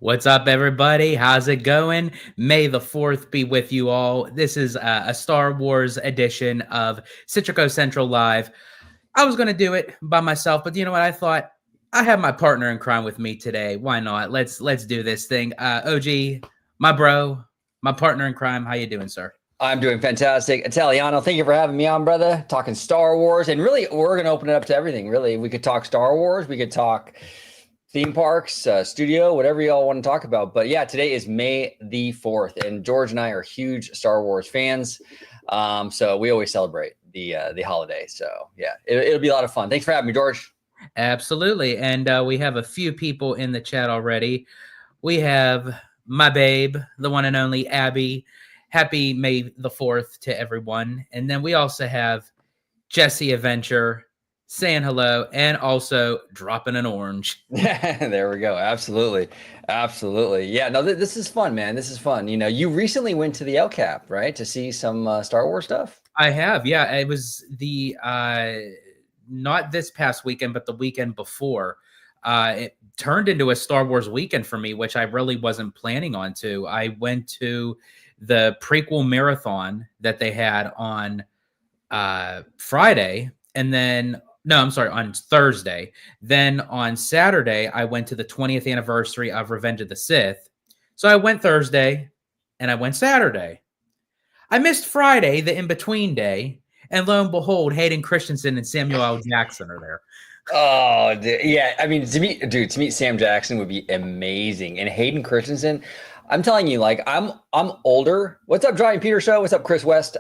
What's up, everybody? How's it going? May the 4th be with you all. This is a Star Wars edition of Citrico Central Live. I was going to do it by myself, but you know what? I thought I have my partner in crime with me today. Why not? Let's do this thing. OG, my bro, my partner in crime. How you doing, sir? I'm doing fantastic. Italiano, thank you for having me on, brother. Talking Star Wars. And really, we're going to open it up to everything. Really, we could talk Star Wars. We could talk theme parks, studio, whatever y'all want to talk about. But yeah, today is May the 4th. And George and I are huge Star Wars fans. So we always celebrate the holiday. So yeah, it'll be a lot of fun. Thanks for having me, George. Absolutely. And we have a few people in the chat already. We have my babe, the one and only Abby. Happy May the 4th to everyone. And then we also have Jesse Adventure saying hello and also dropping an orange. There we go. Absolutely. Absolutely. Yeah, no, this is fun, man. This is fun. You know, you recently went to the LCAP, right? To see some Star Wars stuff. I have. Yeah, it was the not this past weekend, but the weekend before. It turned into a Star Wars weekend for me, which I really wasn't planning on to. I went to the prequel marathon that they had on Friday, and then on Thursday. Then on Saturday, I went to the 20th anniversary of Revenge of the Sith. So I went Thursday and I went Saturday. I missed Friday, the in-between day, and lo and behold, Hayden Christensen and Samuel L. Jackson are there. Oh, yeah. I mean, to meet Sam Jackson would be amazing. And Hayden Christensen, I'm telling you, like, I'm older. What's up, Brian Peter Show? What's up, Chris West?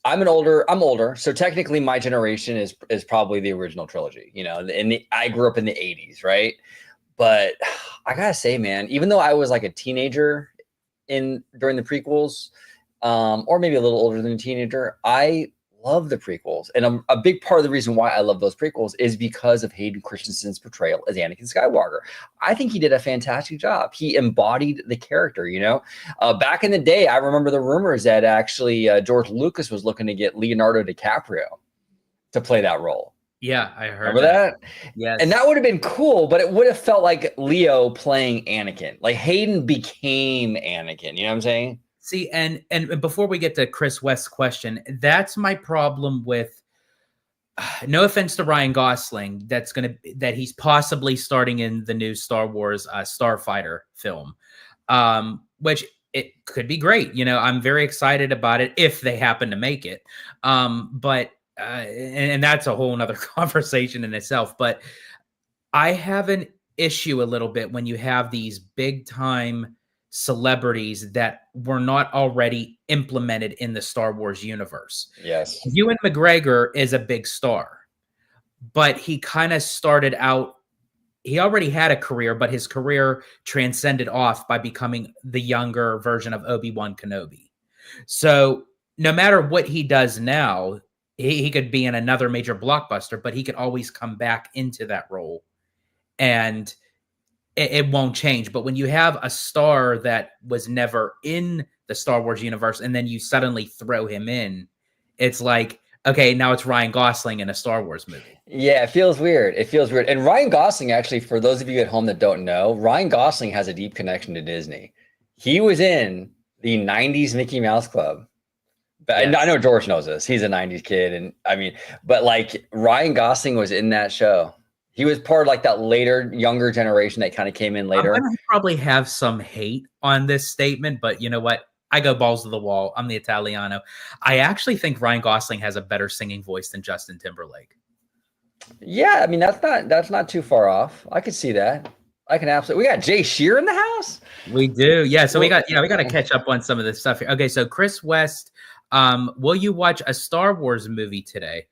I'm older. So technically my generation is probably the original trilogy, you know, I grew up in the 80s, right? But I gotta say, man, even though I was like a teenager during the prequels, or maybe a little older than a teenager, I love the prequels. And a big part of the reason why I love those prequels is because of Hayden Christensen's portrayal as Anakin Skywalker. I think he did a fantastic job. He embodied the character, you know. Back in the day, I remember the rumors that actually George Lucas was looking to get Leonardo DiCaprio to play that role. Yeah, I heard. Remember that? Yes. And that would have been cool, but it would have felt like Leo playing Anakin. Like Hayden became Anakin, you know what I'm saying? See, and before we get to Chris West's question, that's my problem with. No offense to Ryan Gosling, that he's possibly starting in the new Star Wars Starfighter film, which it could be great. You know, I'm very excited about it if they happen to make it. But that's a whole nother conversation in itself. But I have an issue a little bit when you have these big time celebrities that were not already implemented in the Star Wars universe. Yes. Ewan McGregor is a big star, but he kind of started out, he already had a career, but his career transcended off by becoming the younger version of Obi-Wan Kenobi. So no matter what he does now, he could be in another major blockbuster, but he could always come back into that role. And it won't change. But when you have a star that was never in the Star Wars universe and then you suddenly throw him in, it's like, okay, now it's Ryan Gosling in a Star Wars movie. Yeah, it feels weird. It feels weird. And Ryan Gosling, actually, for those of you at home that don't know, Ryan Gosling has a deep connection to Disney. He was in the 90s Mickey Mouse Club. Yes. I know George knows this. He's a 90s kid. And I mean, but like Ryan Gosling was in that show. He was part of like that later, younger generation that kind of came in later. I'm going to probably have some hate on this statement, but you know what? I go balls to the wall. I'm the Italiano. I actually think Ryan Gosling has a better singing voice than Justin Timberlake. Yeah, I mean, that's not too far off. I could see that. I can absolutely. We got Jay Shear in the house. We do. Yeah. So we got to catch up on some of this stuff here. Okay. So Chris West, will you watch a Star Wars movie today?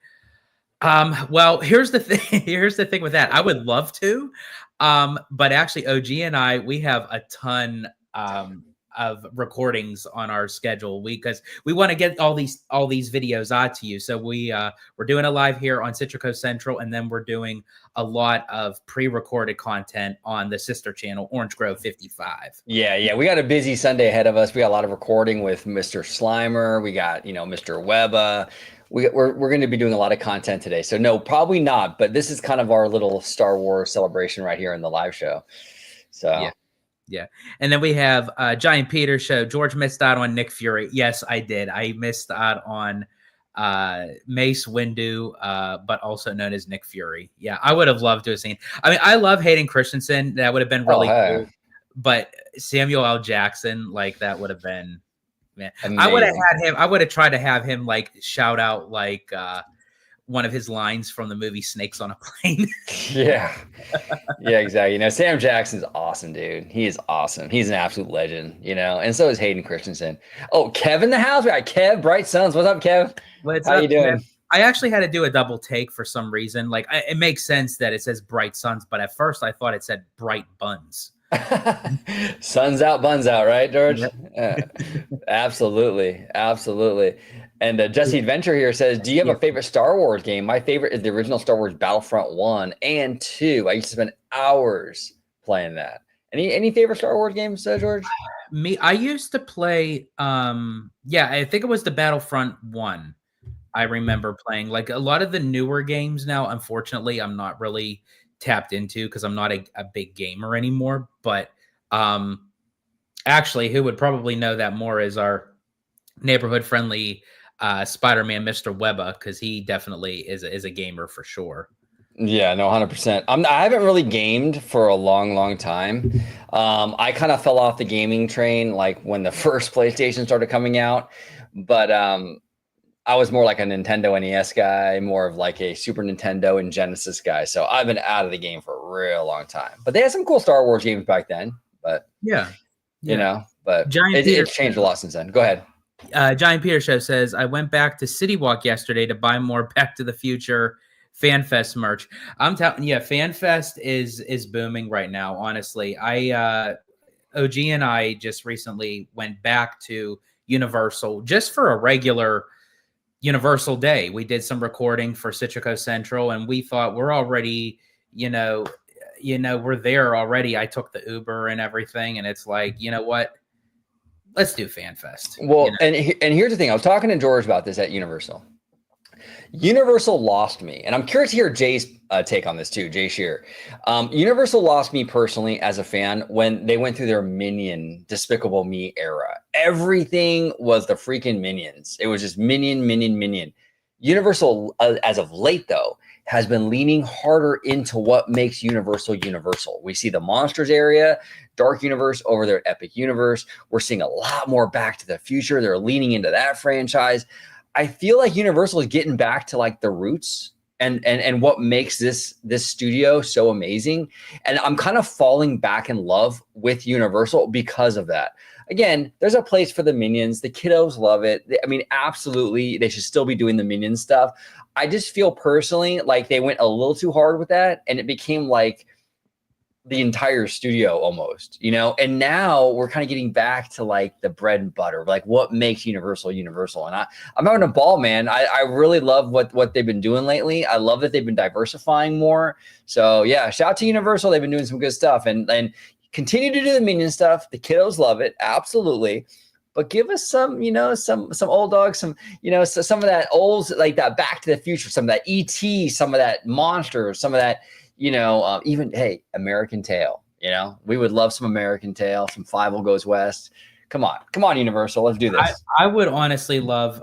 Well, here's the thing. Here's the thing with that. I would love to, but actually, OG and I, we have a ton of recordings on our schedule because we want to get all these videos out to you. So we're doing a live here on Citrico Central, and then we're doing a lot of pre-recorded content on the sister channel, Orange Grove 55. Yeah, we got a busy Sunday ahead of us. We got a lot of recording with Mr. Slimer. We got Mr. Webba. We're going to be doing a lot of content today. So no, probably not. But this is kind of our little Star Wars celebration right here in the live show. So yeah. Yeah. And then we have Giant Peter show. George missed out on Nick Fury. Yes, I did. I missed out on Mace Windu, but also known as Nick Fury. Yeah, I would have loved to have seen. I mean, I love Hayden Christensen. That would have been really hey. cool. But Samuel L. Jackson, like that would have been, man. Amazing. I would have had him. I would have tried to have him like shout out like one of his lines from the movie Snakes on a Plane. Yeah. Yeah, exactly. You know, Sam Jackson's awesome, dude. He is awesome. He's an absolute legend, you know, and so is Hayden Christensen. Oh, Kev in the house. We got Kev, Bright Suns. What's up, Kev? What's How up, you doing? Kev? I actually had to do a double take for some reason. Like, it makes sense that it says Bright Suns, but at first I thought it said Bright Buns. Suns out, buns out, right, George? Yep. Absolutely. Absolutely. And Jesse Adventure here says, do you have a favorite Star Wars game? My favorite is the original Star Wars Battlefront 1 and 2. I used to spend hours playing that. Any favorite Star Wars games, George? I used to play, I think it was the Battlefront 1. I remember playing. Like, a lot of the newer games now, unfortunately, I'm not really tapped into because I'm not a big gamer anymore. But actually, who would probably know that more is our neighborhood friendly Spider-Man, Mr. Webba, because he definitely is a gamer for sure. Yeah, no, 100%. I haven't really gamed for a long time. I kind of fell off the gaming train like when the first PlayStation started coming out, but I was more like a Nintendo NES guy, more of like a Super Nintendo and Genesis guy. So I've been out of the game for a real long time. But they had some cool Star Wars games back then. But yeah. you know, but it's changed a lot since then. Go ahead. Giant Peter Show says, I went back to City Walk yesterday to buy more Back to the Future FanFest merch. I'm telling you, FanFest is booming right now. Honestly, OG and I just recently went back to Universal just for a regular Universal day. We did some recording for Citrico Central, and we thought we're already, we're there already. I took the Uber and everything, and it's like, you know what? Let's do FanFest. Well, and here's the thing. I was talking to George about this at Universal. Universal lost me, and I'm curious to hear Jay's take on this too, Jay Shear. Universal lost me personally as a fan when they went through their Minion, Despicable Me era. Everything was the freaking Minions. It was just Minion. Universal, as of late though, has been leaning harder into what makes Universal Universal. We see the Monsters area, Dark Universe over there at Epic Universe. We're seeing a lot more Back to the Future. They're leaning into that franchise. I feel like Universal is getting back to like the roots and what makes this studio so amazing. And I'm kind of falling back in love with Universal because of that. Again, there's a place for the Minions. The kiddos love it. I mean, absolutely, they should still be doing the Minion stuff. I just feel personally like they went a little too hard with that, and it became like the entire studio almost, and now we're kind of getting back to like the bread and butter, like what makes Universal Universal. And I'm having a ball, man. I really love what they've been doing lately. I love that they've been diversifying more. So yeah, shout out to Universal. They've been doing some good stuff and continue to do the Minion stuff. The kiddos love it. Absolutely. But give us some, some old dogs, some of that old, like that Back to the Future, some of that ET, some of that Monsters, some of that, even, hey, American Tail, we would love some American Tail, some Fievel Goes West. Come on, Universal, let's do this. I would honestly love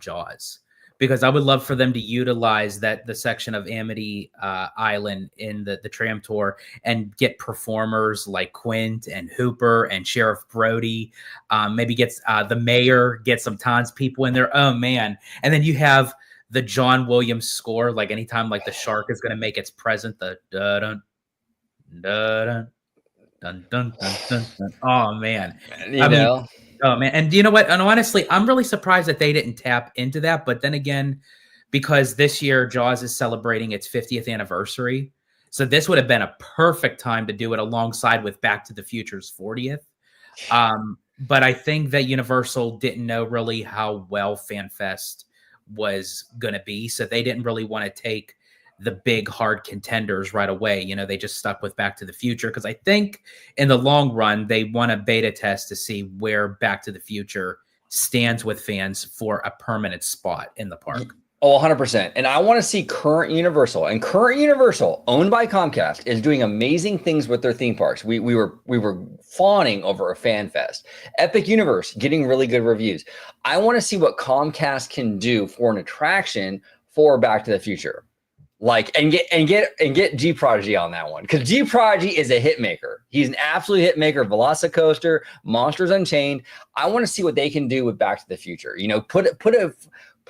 Jaws, because I would love for them to utilize the section of Amity Island in the tram tour and get performers like Quint and Hooper and Sheriff Brody. Maybe gets the mayor, get some townspeople in there. Oh man. And then you have the John Williams score, like anytime like the shark is going to make its present, the dun dun dun dun dun dun dun. Oh man. Oh man. And you know what? And honestly, I'm really surprised that they didn't tap into that. But then again, because this year Jaws is celebrating its 50th anniversary. So this would have been a perfect time to do it alongside with Back to the Future's 40th. But I think that Universal didn't know really how well FanFest was going to be. So they didn't really want to take the big hard contenders right away. They just stuck with Back to the Future because I think in the long run, they want a beta test to see where Back to the Future stands with fans for a permanent spot in the park. Oh, 100%. And I want to see Current Universal. And Current Universal, owned by Comcast, is doing amazing things with their theme parks. We were fawning over a fan fest. Epic Universe getting really good reviews. I want to see what Comcast can do for an attraction for Back to the Future. Like and get G Prodigy on that one, because G Prodigy is a hit maker. He's an absolute hit maker. Velocicoaster, Monsters Unchained. I want to see what they can do with Back to the Future. You know, put a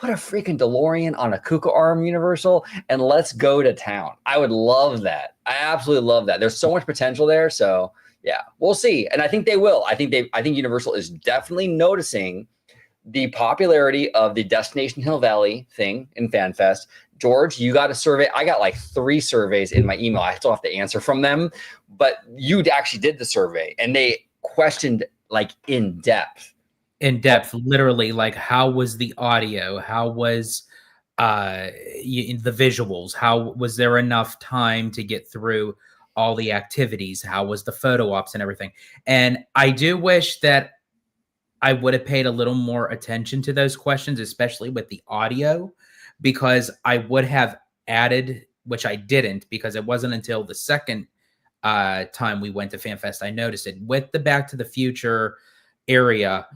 freaking DeLorean on a Kuka Arm Universal and let's go to town. I would love that. I absolutely love that. There's so much potential there. So yeah, we'll see. And I think they will. I think Universal is definitely noticing the popularity of the Destination Hill Valley thing in FanFest. George, you got a survey. I got like 3 surveys in my email. I still have to answer from them, but you actually did the survey and they questioned like in depth, literally, like how was the audio? How was the visuals? How was there enough time to get through all the activities? How was the photo ops and everything? And I do wish that I would have paid a little more attention to those questions, especially with the audio, because I would have added, which I didn't, because it wasn't until the second time we went to FanFest I noticed it. With the Back to the Future area,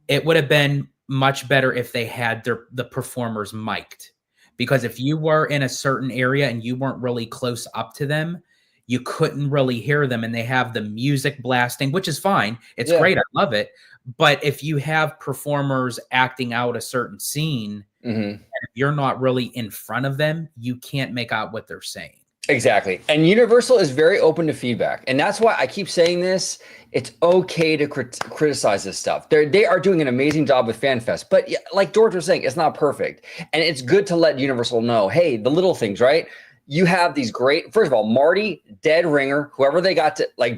it would have been much better if they had the performers mic'd, because if you were in a certain area and you weren't really close up to them, you couldn't really hear them, and they have the music blasting, which is fine. It's great. I love it. But if you have performers acting out a certain scene, and if you're not really in front of them, you can't make out what they're saying. Exactly. And Universal is very open to feedback. And that's why I keep saying this. It's okay to criticize this stuff. They are doing an amazing job with FanFest. But like George was saying, it's not perfect. And it's good to let Universal know, hey, the little things, right? You have these great, first of all, Marty, dead ringer, whoever they got to, like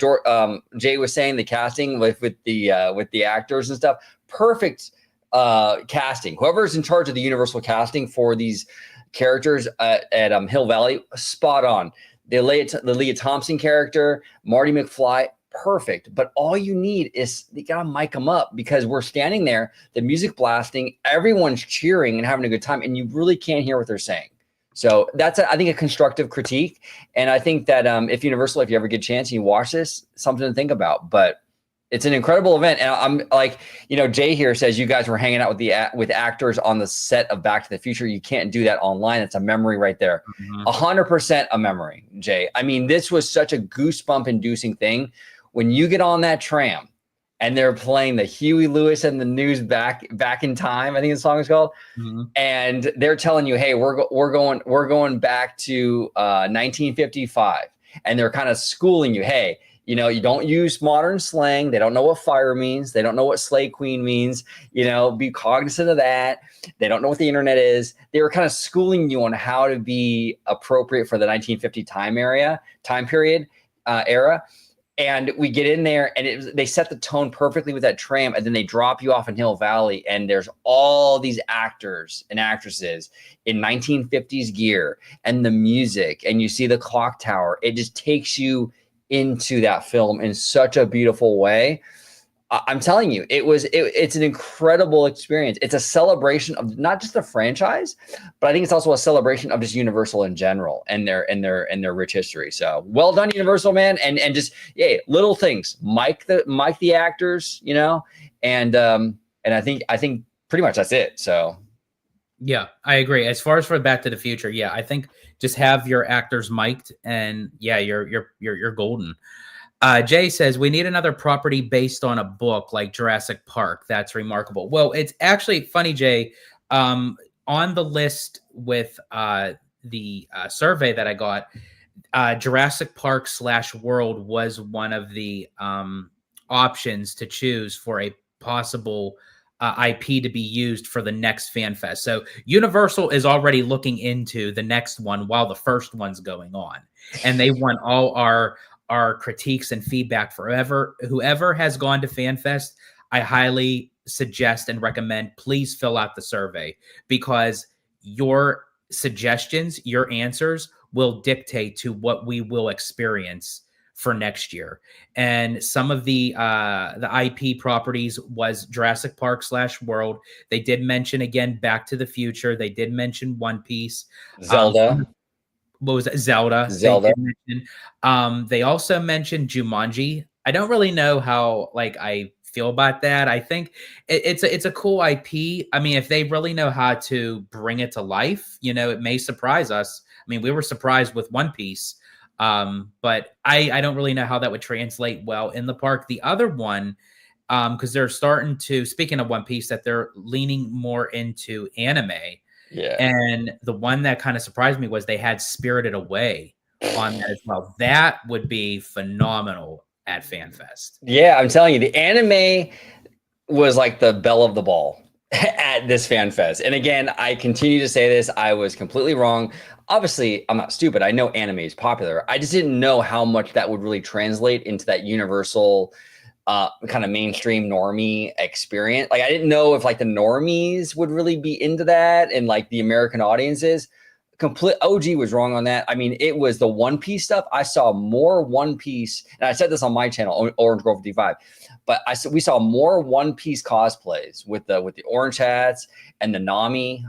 Jay was saying, the casting with the actors and stuff, perfect casting. Whoever's in charge of the Universal casting for these characters at Hill Valley, spot on. The Leah Thompson character, Marty McFly, perfect. But all you need is you gotta mic them up, because we're standing there, the music blasting, everyone's cheering and having a good time, and you really can't hear what they're saying. So that's, I think, a constructive critique. And I think that if Universal, if you ever get a chance and you watch this, something to think about. But it's an incredible event. And I'm like, Jay here says you guys were hanging out with actors on the set of Back to the Future. You can't do that online. It's a memory right there. 100% a memory, Jay. I mean, this was such a goosebump inducing thing. When you get on that tram and they're playing the Huey Lewis and the News back in time, I think the song is called, and they're telling you, hey, we're going back to 1955, and they're kind of schooling you, hey, you don't use modern slang. They don't know what fire means. They don't know what Slay Queen means. Be cognizant of that. They don't know what the internet is. They were kind of schooling you on how to be appropriate for the 1950 time period era. And we get in there, and they set the tone perfectly with that tram, and then they drop you off in Hill Valley, and there's all these actors and actresses in 1950s gear, and the music, and you see the clock tower. It just takes you into that film in such a beautiful way. I'm telling you, it's an incredible experience. It's a celebration of not just the franchise, but I think it's also a celebration of just Universal in general and their rich history. So well done, Universal, man. And just little things. Mic the actors, and I think pretty much that's it. So yeah, I agree. As far as for Back to the Future, yeah, I think just have your actors mic'd, and yeah, you're golden. Jay says, we need another property based on a book like Jurassic Park. That's remarkable. Well, it's actually funny, Jay. On the list with the survey that I got, Jurassic Park /World was one of the options to choose for a possible IP to be used for the next FanFest. So Universal is already looking into the next one while the first one's going on. And they want all our critiques and feedback forever. Whoever has gone to FanFest, I highly suggest and recommend, please fill out the survey, because your suggestions, your answers will dictate to what we will experience for next year. And some of the IP properties was Jurassic Park / World. They did mention again Back to the Future. They did mention One Piece. Zelda. What was it? Zelda. Zelda. They did mention. They also mentioned Jumanji. I don't really know how I feel about that. I think it's a cool IP. I mean, if they really know how to bring it to life, it may surprise us. I mean, we were surprised with One Piece, but I don't really know how that would translate well in the park. The other one, because they're starting to, speaking of One Piece, that they're leaning more into anime. Yeah. And the one that kind of surprised me was they had Spirited Away on that as well. That would be phenomenal at FanFest. Yeah, I'm telling you, the anime was like the belle of the ball at this FanFest. And again, I continue to say this, I was completely wrong. Obviously, I'm not stupid. I know anime is popular. I just didn't know how much that would really translate into that universal kind of mainstream normie experience. Like, I didn't know if the normies would really be into that and the American audiences. Complete OG was wrong on that. I mean, it was the One Piece stuff. I saw more One Piece, and I said this on my channel, Orange Girl 55, but we saw more One Piece cosplays with the orange hats and the Nami,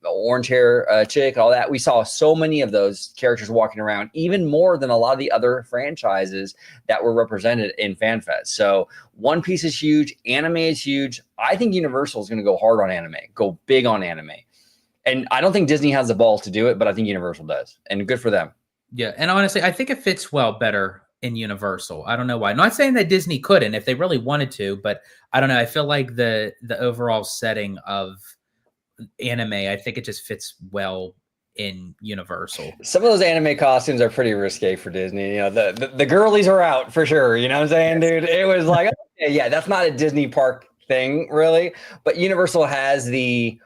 orange hair chick, all that. We saw so many of those characters walking around, even more than a lot of the other franchises that were represented in FanFest. So One Piece is huge. Anime is huge. I think Universal is going to go hard on anime, go big on anime. And I don't think Disney has the balls to do it, but I think Universal does. And good for them. Yeah. And honestly, I think it fits well better in Universal. I don't know why. I'm not saying that Disney couldn't if they really wanted to, but I don't know. I feel like the overall setting of anime, I think it just fits well in Universal. Some of those anime costumes are pretty risque for Disney. The girlies are out for sure. You know what I'm saying, dude? It was like, okay, yeah, that's not a Disney park thing, really. But Universal has the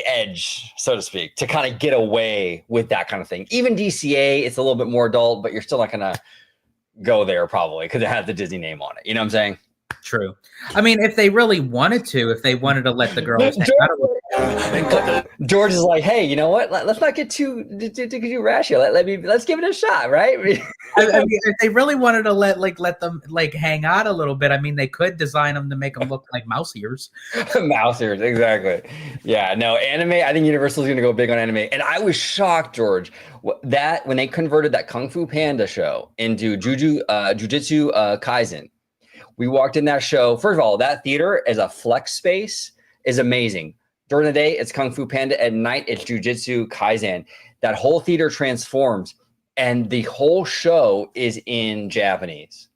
edge, so to speak, to kind of get away with that kind of thing. Even DCA, it's a little bit more adult, but you're still not going to go there probably because it has the Disney name on it. You know what I'm saying? True. I mean, if they really wanted to, if they wanted to let the girls George is like, hey, you know what? Let's not get too rash here. Let's give it a shot, right? I mean, if they really wanted to let them hang out a little bit, I mean, they could design them to make them look like mouse ears. Mouse ears, exactly. Yeah, no, anime. I think Universal is going to go big on anime, and I was shocked, George, that when they converted that Kung Fu Panda show into Jujutsu Kaisen. We walked in that show. First of all, that theater as a flex space is amazing. During the day, it's Kung Fu Panda. At night, it's Jujutsu Kaisen. That whole theater transforms, and the whole show is in Japanese.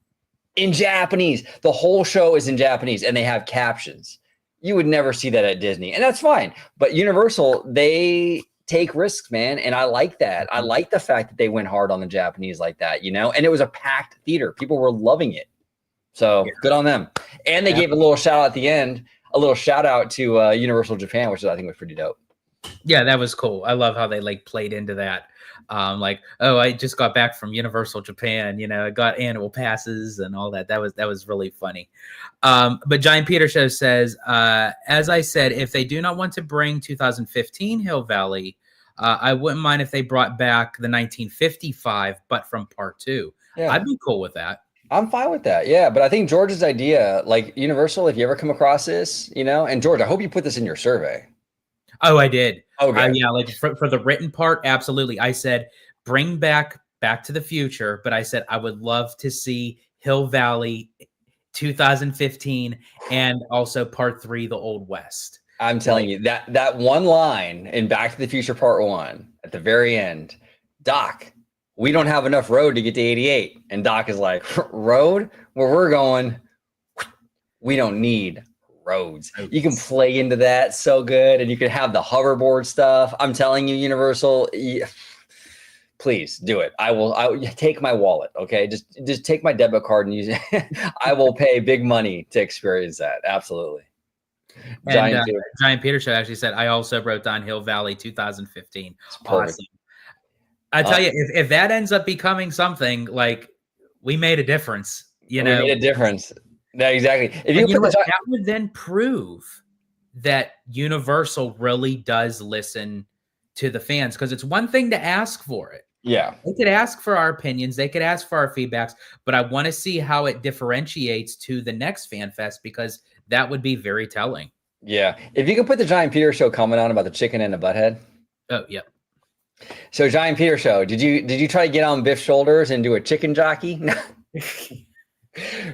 In Japanese. The whole show is in Japanese, and they have captions. You would never see that at Disney, and that's fine. But Universal, they take risks, man, and I like that. I like the fact that they went hard on the Japanese like that, and it was a packed theater. People were loving it. So good on them. And they gave a little shout out at the end, a little shout out to Universal Japan, which I think was pretty dope. Yeah, that was cool. I love how they played into that. I just got back from Universal Japan, I got annual passes and all that. That was really funny. But Giant Peter Show says, as I said, if they do not want to bring 2015 Hill Valley, I wouldn't mind if they brought back the 1955, but from part 2. Yeah. I'd be cool with that. I'm fine with that. Yeah. But I think George's idea, Universal, if you ever come across this, and George, I hope you put this in your survey. Oh, I did. Okay. Yeah. For the written part, absolutely. I said, bring back to the Future. But I said, I would love to see Hill Valley 2015 and also part 3, the Old West. I'm telling you that one line in Back to the Future Part 1 at the very end, Doc, we don't have enough road to get to 88. And Doc is like, road? Where we're going, we don't need roads. You can play into that so good, and you can have the hoverboard stuff. I'm telling you, Universal, please do it. I will take my wallet, okay? Just take my debit card and use it. I will pay big money to experience that. Absolutely. And Giant Peter Show actually said, I also wrote down Hill Valley 2015. Awesome. I tell you, if that ends up becoming something, we made a difference, We made a difference. Yeah, exactly. That would then prove that Universal really does listen to the fans, because it's one thing to ask for it. Yeah. They could ask for our opinions. They could ask for our feedbacks, but I want to see how it differentiates to the next Fan Fest because that would be very telling. Yeah. If you could put the Giant Peter show comment on about the chicken and the butthead. Oh, yeah. So Giant Peter show, did you try to get on Biff's shoulders and do a chicken jockey?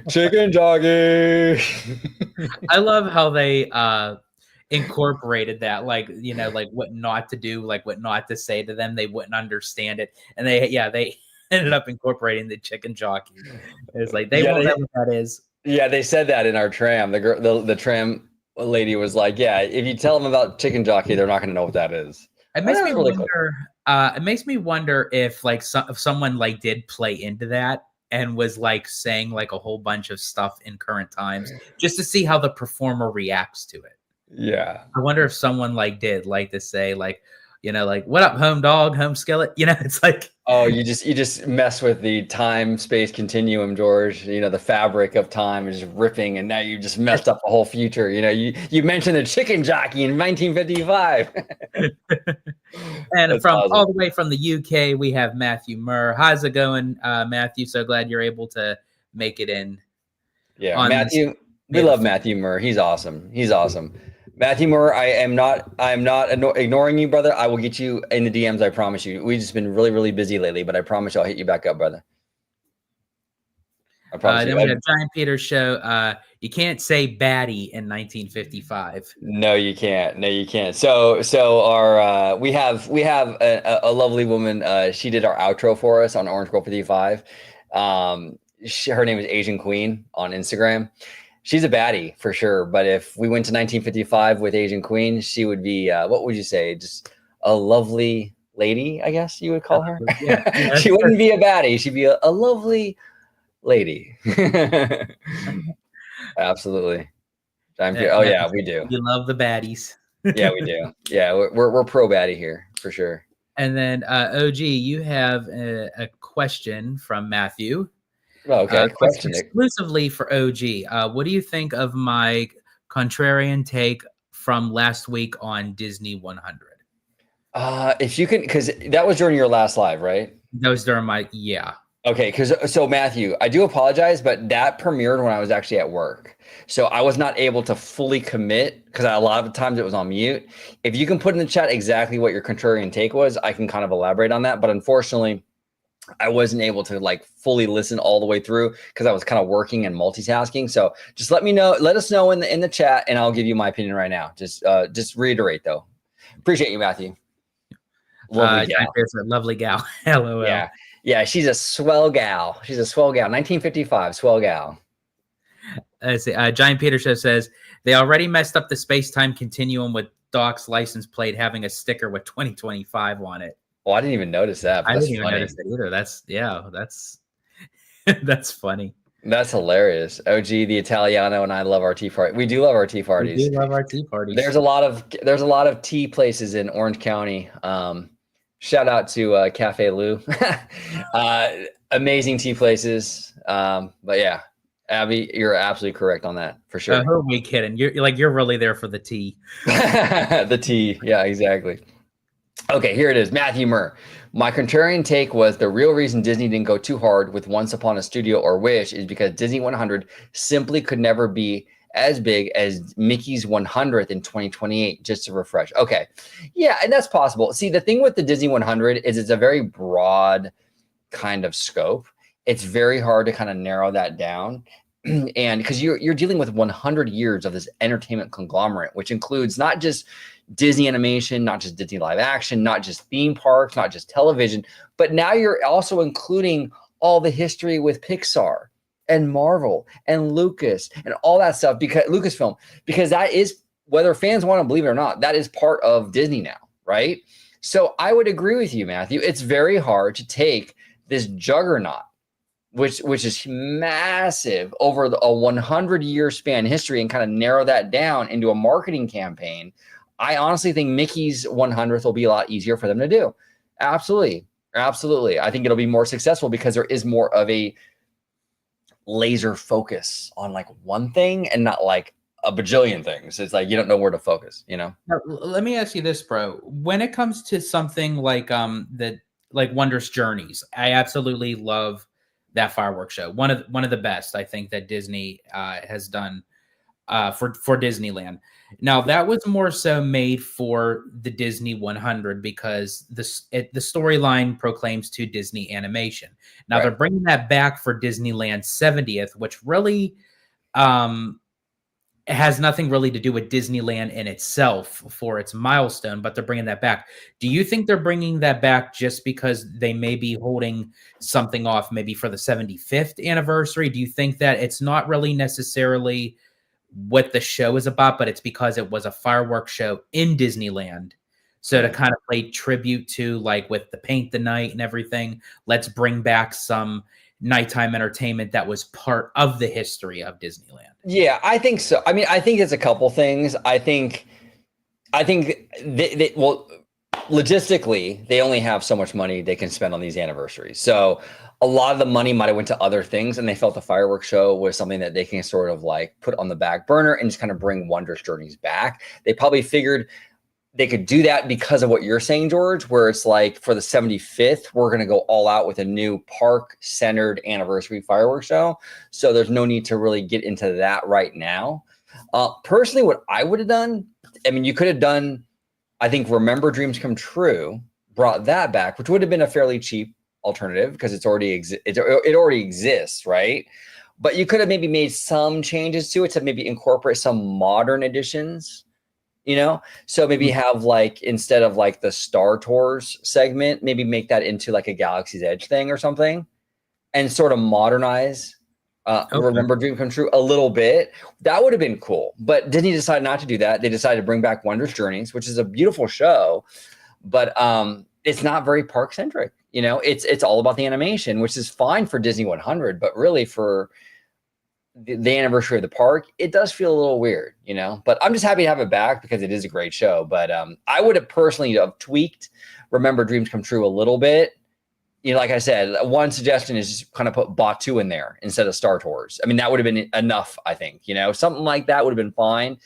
Chicken jockey. I love how they incorporated that, like, you know, like what not to do, like what not to say to them. They wouldn't understand it. And they ended up incorporating the chicken jockey. It's like they won't know what that is. Yeah, they said that in our tram. The tram lady was like, yeah, if you tell them about chicken jockey, they're not going to know what that is. It makes me wonder. It makes me wonder if like if someone like did play into that and was like saying like a whole bunch of stuff in current times just to see how the performer reacts to it. Yeah. I wonder if someone like did like to say like, you know, like, what up, home dog, home skillet? You know, it's like, oh, you just mess with the time space continuum, George. You know, the fabric of time is ripping, and now you just messed up the whole future. You know, you mentioned the chicken jockey in 1955. And that's from awesome. All the way from the UK, we have Matthew Murr. How's it going, Matthew? So glad you're able to make it in. Yeah, Matthew. We love Matthew Murr. He's awesome. He's awesome. Matthew Moore, I am not ignoring you, brother. I will get you in the DMs. I promise you. We've just been really, really busy lately, but I promise you I'll hit you back up, brother. I promise you. Then we have Giant Peter show. You can't say baddie in 1955. No, you can't. No, you can't. So our we have a lovely woman. She did our outro for us on Orange Girl 55. Her name is Asian Queen on Instagram. She's a baddie for sure, but if we went to 1955 with Asian Queen, she would be what would you say? Just a lovely lady, I guess you would call her. Yeah. She wouldn't be a baddie; she'd be a lovely lady. Absolutely. Oh yeah, we do. You love the baddies. Yeah, we do. Yeah, we're pro baddie here for sure. And then OG, you have a question from Matthew. Oh, okay. Question exclusively for OG. What do you think of my contrarian take from last week on Disney 100? If you can, because that was during your last live, right? That was during my Okay, so Matthew, I do apologize, but that premiered when I was actually at work, so I was not able to fully commit because a lot of times it was on mute. If you can put in the chat exactly what your contrarian take was, I can kind of elaborate on that. But unfortunately, I wasn't able to like fully listen all the way through because I was kind of working and multitasking. So just let us know in the chat, and I'll give you my opinion right now. Just reiterate though. Appreciate you, Matthew. Lovely gal. Lovely gal. LOL. Yeah, she's a swell gal. 1955, swell gal. Giant Peter Show says they already messed up the space-time continuum with Doc's license plate having a sticker with 2025 on it. Oh, I didn't even notice that. I didn't even notice it either. That's funny. That's hilarious. OG, the Italiano, and I love our tea party. We do love our tea parties. We do love our tea parties. There's a lot of tea places in Orange County. Shout out to Cafe Lou. Amazing tea places. But yeah, Abby, you're absolutely correct on that for sure. Who are we kidding? You're really there for the tea. The tea. Yeah, exactly. Okay, here it is. Matthew Murr. My contrarian take was the real reason Disney didn't go too hard with Once Upon a Studio or Wish is because Disney 100 simply could never be as big as Mickey's 100th in 2028, just to refresh. Okay. Yeah, and that's possible. See, the thing with the Disney 100 is it's a very broad kind of scope. It's very hard to kind of narrow that down. And because you're dealing with 100 years of this entertainment conglomerate, which includes not just Disney animation, not just Disney live action, not just theme parks, not just television, but now you're also including all the history with Pixar and Marvel and Lucas and all that stuff, because Lucasfilm, because that is, whether fans want to believe it or not, that is part of Disney now, right? So I would agree with you, Matthew. It's very hard to take this juggernaut, which is massive over a 100-year span history, and kind of narrow that down into a marketing campaign. I honestly think Mickey's 100th will be a lot easier for them to do. Absolutely. I think it'll be more successful because there is more of a laser focus on like one thing and not like a bajillion things. It's like you don't know where to focus, you know? Now, let me ask you this, bro. When it comes to something like the like Wondrous Journeys. I absolutely love that fireworks show. One of the best I think that Disney has done for Disneyland. Now that was more so made for the Disney 100 because the storyline proclaims to Disney animation. Now Right. they're bringing that back for Disneyland 70th, which really um, has nothing really to do with Disneyland in itself for its milestone, but they're bringing that back. Do you think they're bringing that back just because they may be holding something off maybe for the 75th anniversary? Do you think that it's not really necessarily what the show is about, but it's because it was a fireworks show in Disneyland? So to Yeah. kind of play tribute to, like, with the paint the night and everything, let's bring back some nighttime entertainment that was part of the history of Disneyland. Yeah, I think so. I mean, I think it's a couple things. I think well, logistically, they only have so much money they can spend on these anniversaries. So a lot of the money might have went to other things, and they felt the fireworks show was something that they can sort of like put on the back burner and just kind of bring Wondrous Journeys back. They probably figured they could do that because of what you're saying, George, where it's like for the 75th, we're going to go all out with a new park-centered anniversary fireworks show. So there's no need to really get into that right now. Personally, what I would have done, I mean, you could have done, I think, Remember Dreams Come True, brought that back, which would have been a fairly cheap alternative because it already exists, right? But you could have maybe made some changes to it to maybe incorporate some modern additions. So maybe have, like, instead of like the Star Tours segment, maybe make that into like a Galaxy's Edge thing or something, and sort of modernize Okay. Remember Dream Come True a little bit. That would have been cool. But Disney decided not to do that. They decided to bring back Wondrous Journeys, which is a beautiful show, but it's not very park centric. It's all about the animation, which is fine for Disney 100, but really for the anniversary of the park, it does feel a little weird, but I'm just happy to have it back because it is a great show. But I would have personally have tweaked Remember Dreams Come True a little bit. Like I said, one suggestion is just kind of put Batu in there instead of Star Tours. I mean, that would have been enough, I think. Something like that would have been fine.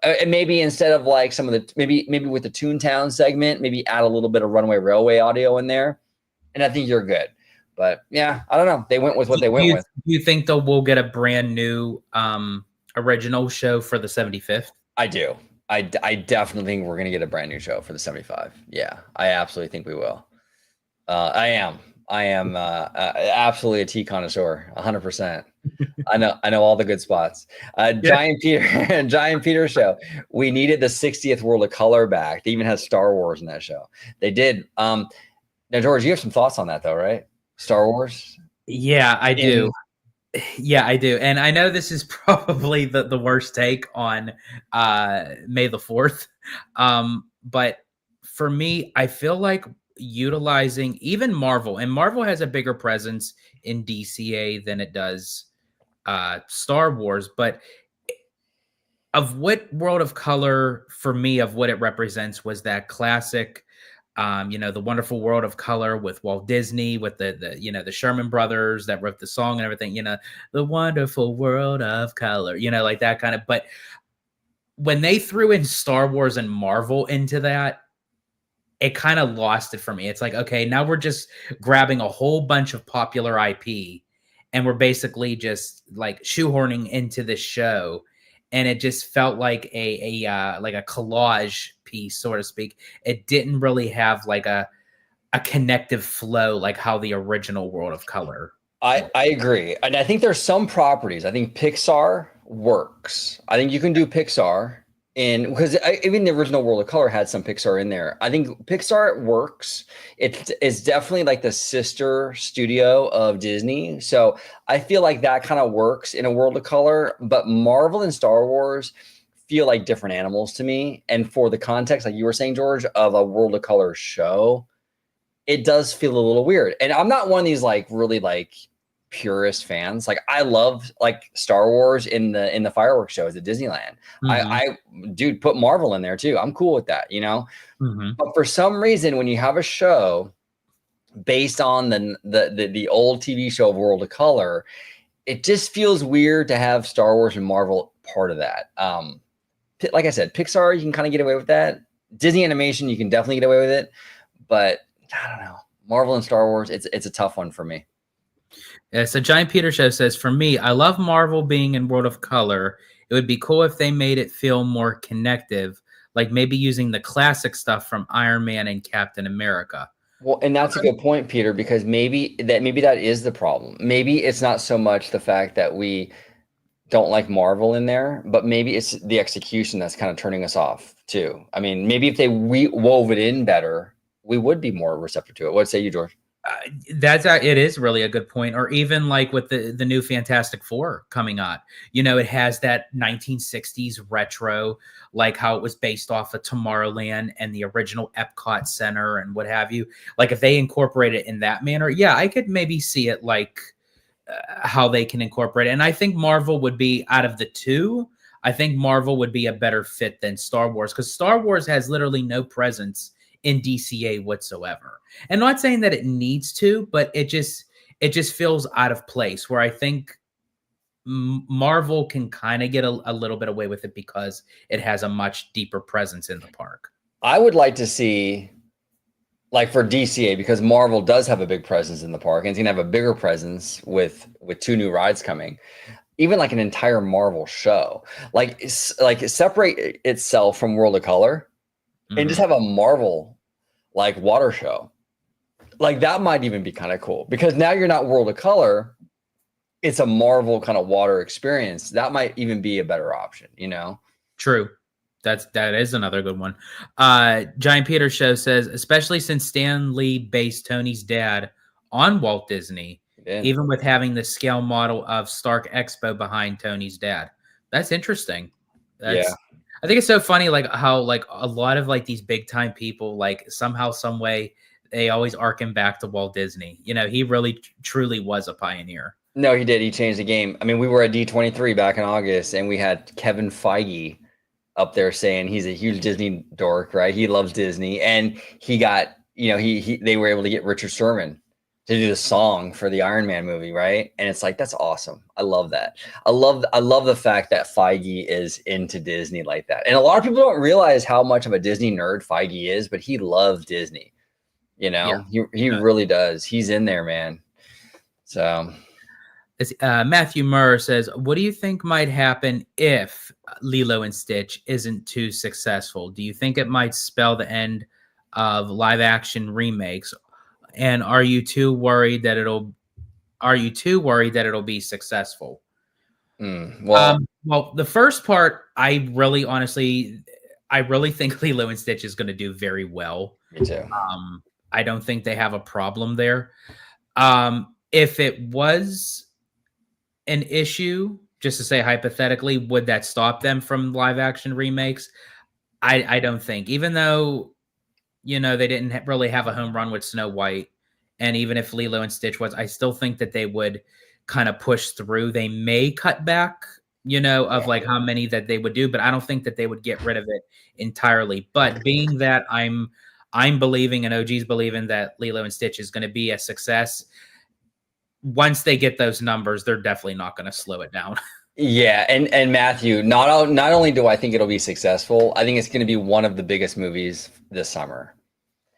And maybe instead of like some of the maybe with the Toontown segment, maybe add a little bit of Runaway Railway audio in there, and I think you're good. But yeah, I don't know. They went with what they went with. Do you think that we'll get a brand new original show for the 75th? I do. I definitely think we're going to get a brand new show for the 75. Yeah, I absolutely think we will. I am absolutely a tea connoisseur, 100%. I know all the good spots. Giant Peter show. We needed the 60th World of Color back. They even had Star Wars in that show. They did. Now, George, you have some thoughts on that, though, right? Star Wars? Yeah, I do. Yeah, I do. And I know this is probably the worst take on May the 4th. But for me, I feel like utilizing even Marvel, and Marvel has a bigger presence in DCA than it does Star Wars, but of what World of Color, for me, of what it represents was that classic, the Wonderful World of Color with Walt Disney, with the Sherman Brothers that wrote the song and everything, the Wonderful World of Color, like that kind of. But when they threw in Star Wars and Marvel into that, it kind of lost it for me. It's like, okay, now we're just grabbing a whole bunch of popular IP and we're basically just like shoehorning into this show. And it just felt like a collage piece, so to speak. It didn't really have like a connective flow like how the original World of Color. I agree. And I think there's some properties. I think Pixar works. I think you can do Pixar because even the original World of Color had some Pixar in there. I think Pixar works. It's definitely like the sister studio of Disney. So I feel like that kind of works in a World of Color, but Marvel and Star Wars feel like different animals to me. And for the context, like you were saying, George, of a World of Color show, it does feel a little weird. And I'm not one of these like really like purist fans. Like I love like Star Wars in the fireworks shows at Disneyland. I dude, put Marvel in there too. I'm cool with that, But for some reason, when you have a show based on the old TV show of World of Color, it just feels weird to have Star Wars and Marvel part of that. Like I said, Pixar, you can kind of get away with that. Disney animation, you can definitely get away with it. But I don't know. Marvel and Star Wars, it's a tough one for me. Yeah, so Giant Peter Show says, for me, I love Marvel being in World of Color. It would be cool if they made it feel more connective, like maybe using the classic stuff from Iron Man and Captain America. Well, and that's a good point, Peter, because maybe that is the problem. Maybe it's not so much the fact that we don't like Marvel in there, but maybe it's the execution that's kind of turning us off too. I mean, maybe if they wove it in better, we would be more receptive to it. What say you, George? It is really a good point. Or even like with the new Fantastic Four coming out, it has that 1960s retro, like how it was based off of Tomorrowland and the original Epcot Center and what have you. Like if they incorporate it in that manner, yeah, I could maybe see it like how they can incorporate it. And I think Marvel would be, out of the two, I think Marvel would be a better fit than Star Wars, because Star Wars has literally no presence in DCA whatsoever. And not saying that it needs to, but it just feels out of place, where I think Marvel can kind of get a little bit away with it because it has a much deeper presence in the park. I would like to see, like for DCA, because Marvel does have a big presence in the park and it's gonna have a bigger presence with two new rides coming. Even like an entire Marvel show, like separate itself from World of Color and just have a Marvel like water show. Like that might even be kind of cool, because now you're not World of Color, it's a Marvel kind of water experience. That might even be a better option, True. That is another good one. Giant Peter Show says, especially since Stan Lee based Tony's dad on Walt Disney, even with having the scale model of Stark Expo behind Tony's dad. That's interesting. I think it's so funny, like how like a lot of like these big time people, like somehow, some way, they always arc him back to Walt Disney. He really truly was a pioneer. No, he did. He changed the game. I mean, we were at D23 back in August, and we had Kevin Feige up there saying he's a huge Disney dork, right? He loves Disney, and he got, they were able to get Richard Sherman to do the song for the Iron Man movie, right? And it's like, that's awesome. I love that. I love the fact that Feige is into Disney like that. And a lot of people don't realize how much of a Disney nerd Feige is, but he loves Disney. He really does. He's in there, man. So Matthew Murr says, what do you think might happen if Lilo and Stitch isn't too successful? Do you think it might spell the end of live action remakes? And are you too worried that it'll be successful? Well, the first part, I really think Lilo and Stitch is going to do very well. Me too. I don't think they have a problem there. If it was an issue, just to say hypothetically, would that stop them from live action remakes? I don't think, even though, they didn't really have a home run with Snow White. And even if Lilo and Stitch was, I still think that they would kind of push through. They may cut back, like how many that they would do, but I don't think that they would get rid of it entirely. But being that I'm believing, and OG's believing, that Lilo and Stitch is going to be a success, once they get those numbers, they're definitely not going to slow it down. Yeah, and Matthew, not only do I think it'll be successful, I think it's going to be one of the biggest movies this summer.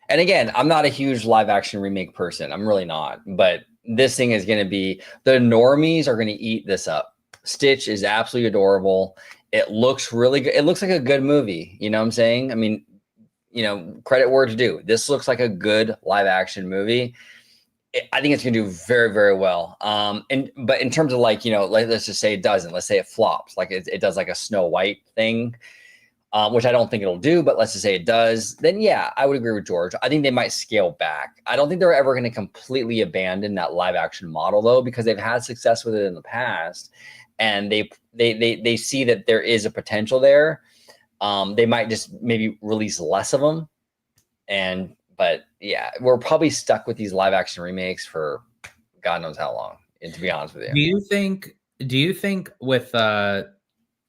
And again, I'm not a huge live action remake person. I'm really not. But this thing is going to be, the normies are going to eat this up. Stitch is absolutely adorable. It looks really good. It looks like a good movie. You know what I'm saying? I mean, credit where it's due. This looks like a good live action movie. I think it's going to do very, very well. But in terms of let's just say it doesn't. Let's say it flops, like it does like a Snow White thing, which I don't think it'll do. But let's just say it does. Then yeah, I would agree with George. I think they might scale back. I don't think they're ever going to completely abandon that live action model though, because they've had success with it in the past, and they see that there is a potential there. They might just maybe release less of them, but yeah, we're probably stuck with these live action remakes for God knows how long. And to be honest with you, do you think with the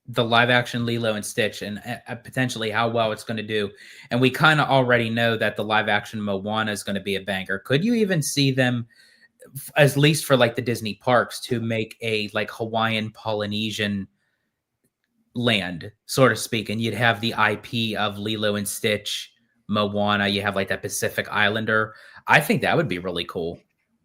live action Lilo and Stitch and potentially how well it's going to do, and we kind of already know that the live action Moana is going to be a banger, could you even see them, at least for like the Disney parks, to make a like Hawaiian Polynesian land, so to speak, and you'd have the IP of Lilo and Stitch Moana, you have like that Pacific Islander. I think that would be really cool.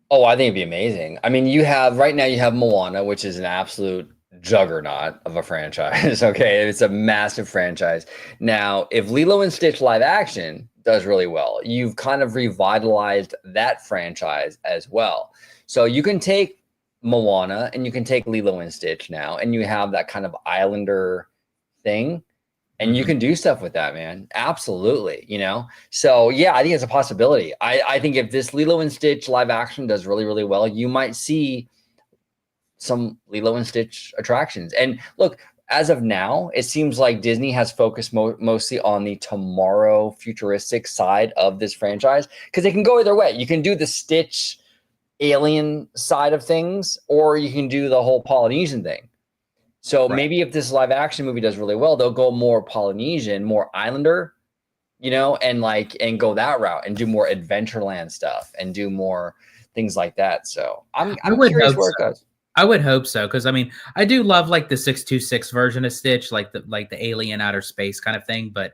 Oh, I think it'd be amazing. I mean, you have right now you have Moana, which is an absolute juggernaut of a franchise. Okay, it's a massive franchise. Now, if Lilo and Stitch live action does really well, you've kind of revitalized that franchise as well. So you can take Moana and you can take Lilo and Stitch now, and you have that kind of Islander thing. And you Mhm. can do stuff with that, man. Absolutely. So yeah, I think it's a possibility. I think if this Lilo and Stitch live action does really, really well, you might see some Lilo and Stitch attractions. And look, as of now, it seems like Disney has focused mostly on the tomorrow futuristic side of this franchise because they can go either way. You can do the Stitch alien side of things, or you can do the whole Polynesian thing. So Right. maybe if this live action movie does really well, they'll go more Polynesian, more Islander, and go that route and do more Adventureland stuff and do more things like that. So I'm I would curious hope where it so. goes. I would hope so because I mean I do love like the 626 version of Stitch, like the alien outer space kind of thing. But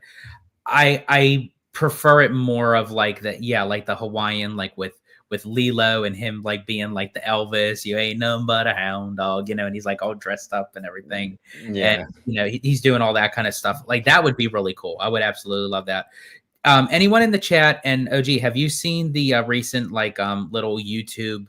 I prefer it more of like like the Hawaiian, like with Lilo and him like being like the Elvis, you ain't nothing but a hound dog, and he's like all dressed up and everything, and Yeah. he's doing all that kind of stuff. Like that would be really cool. I would absolutely love that. Anyone in the chat and OG, have you seen the recent like little YouTube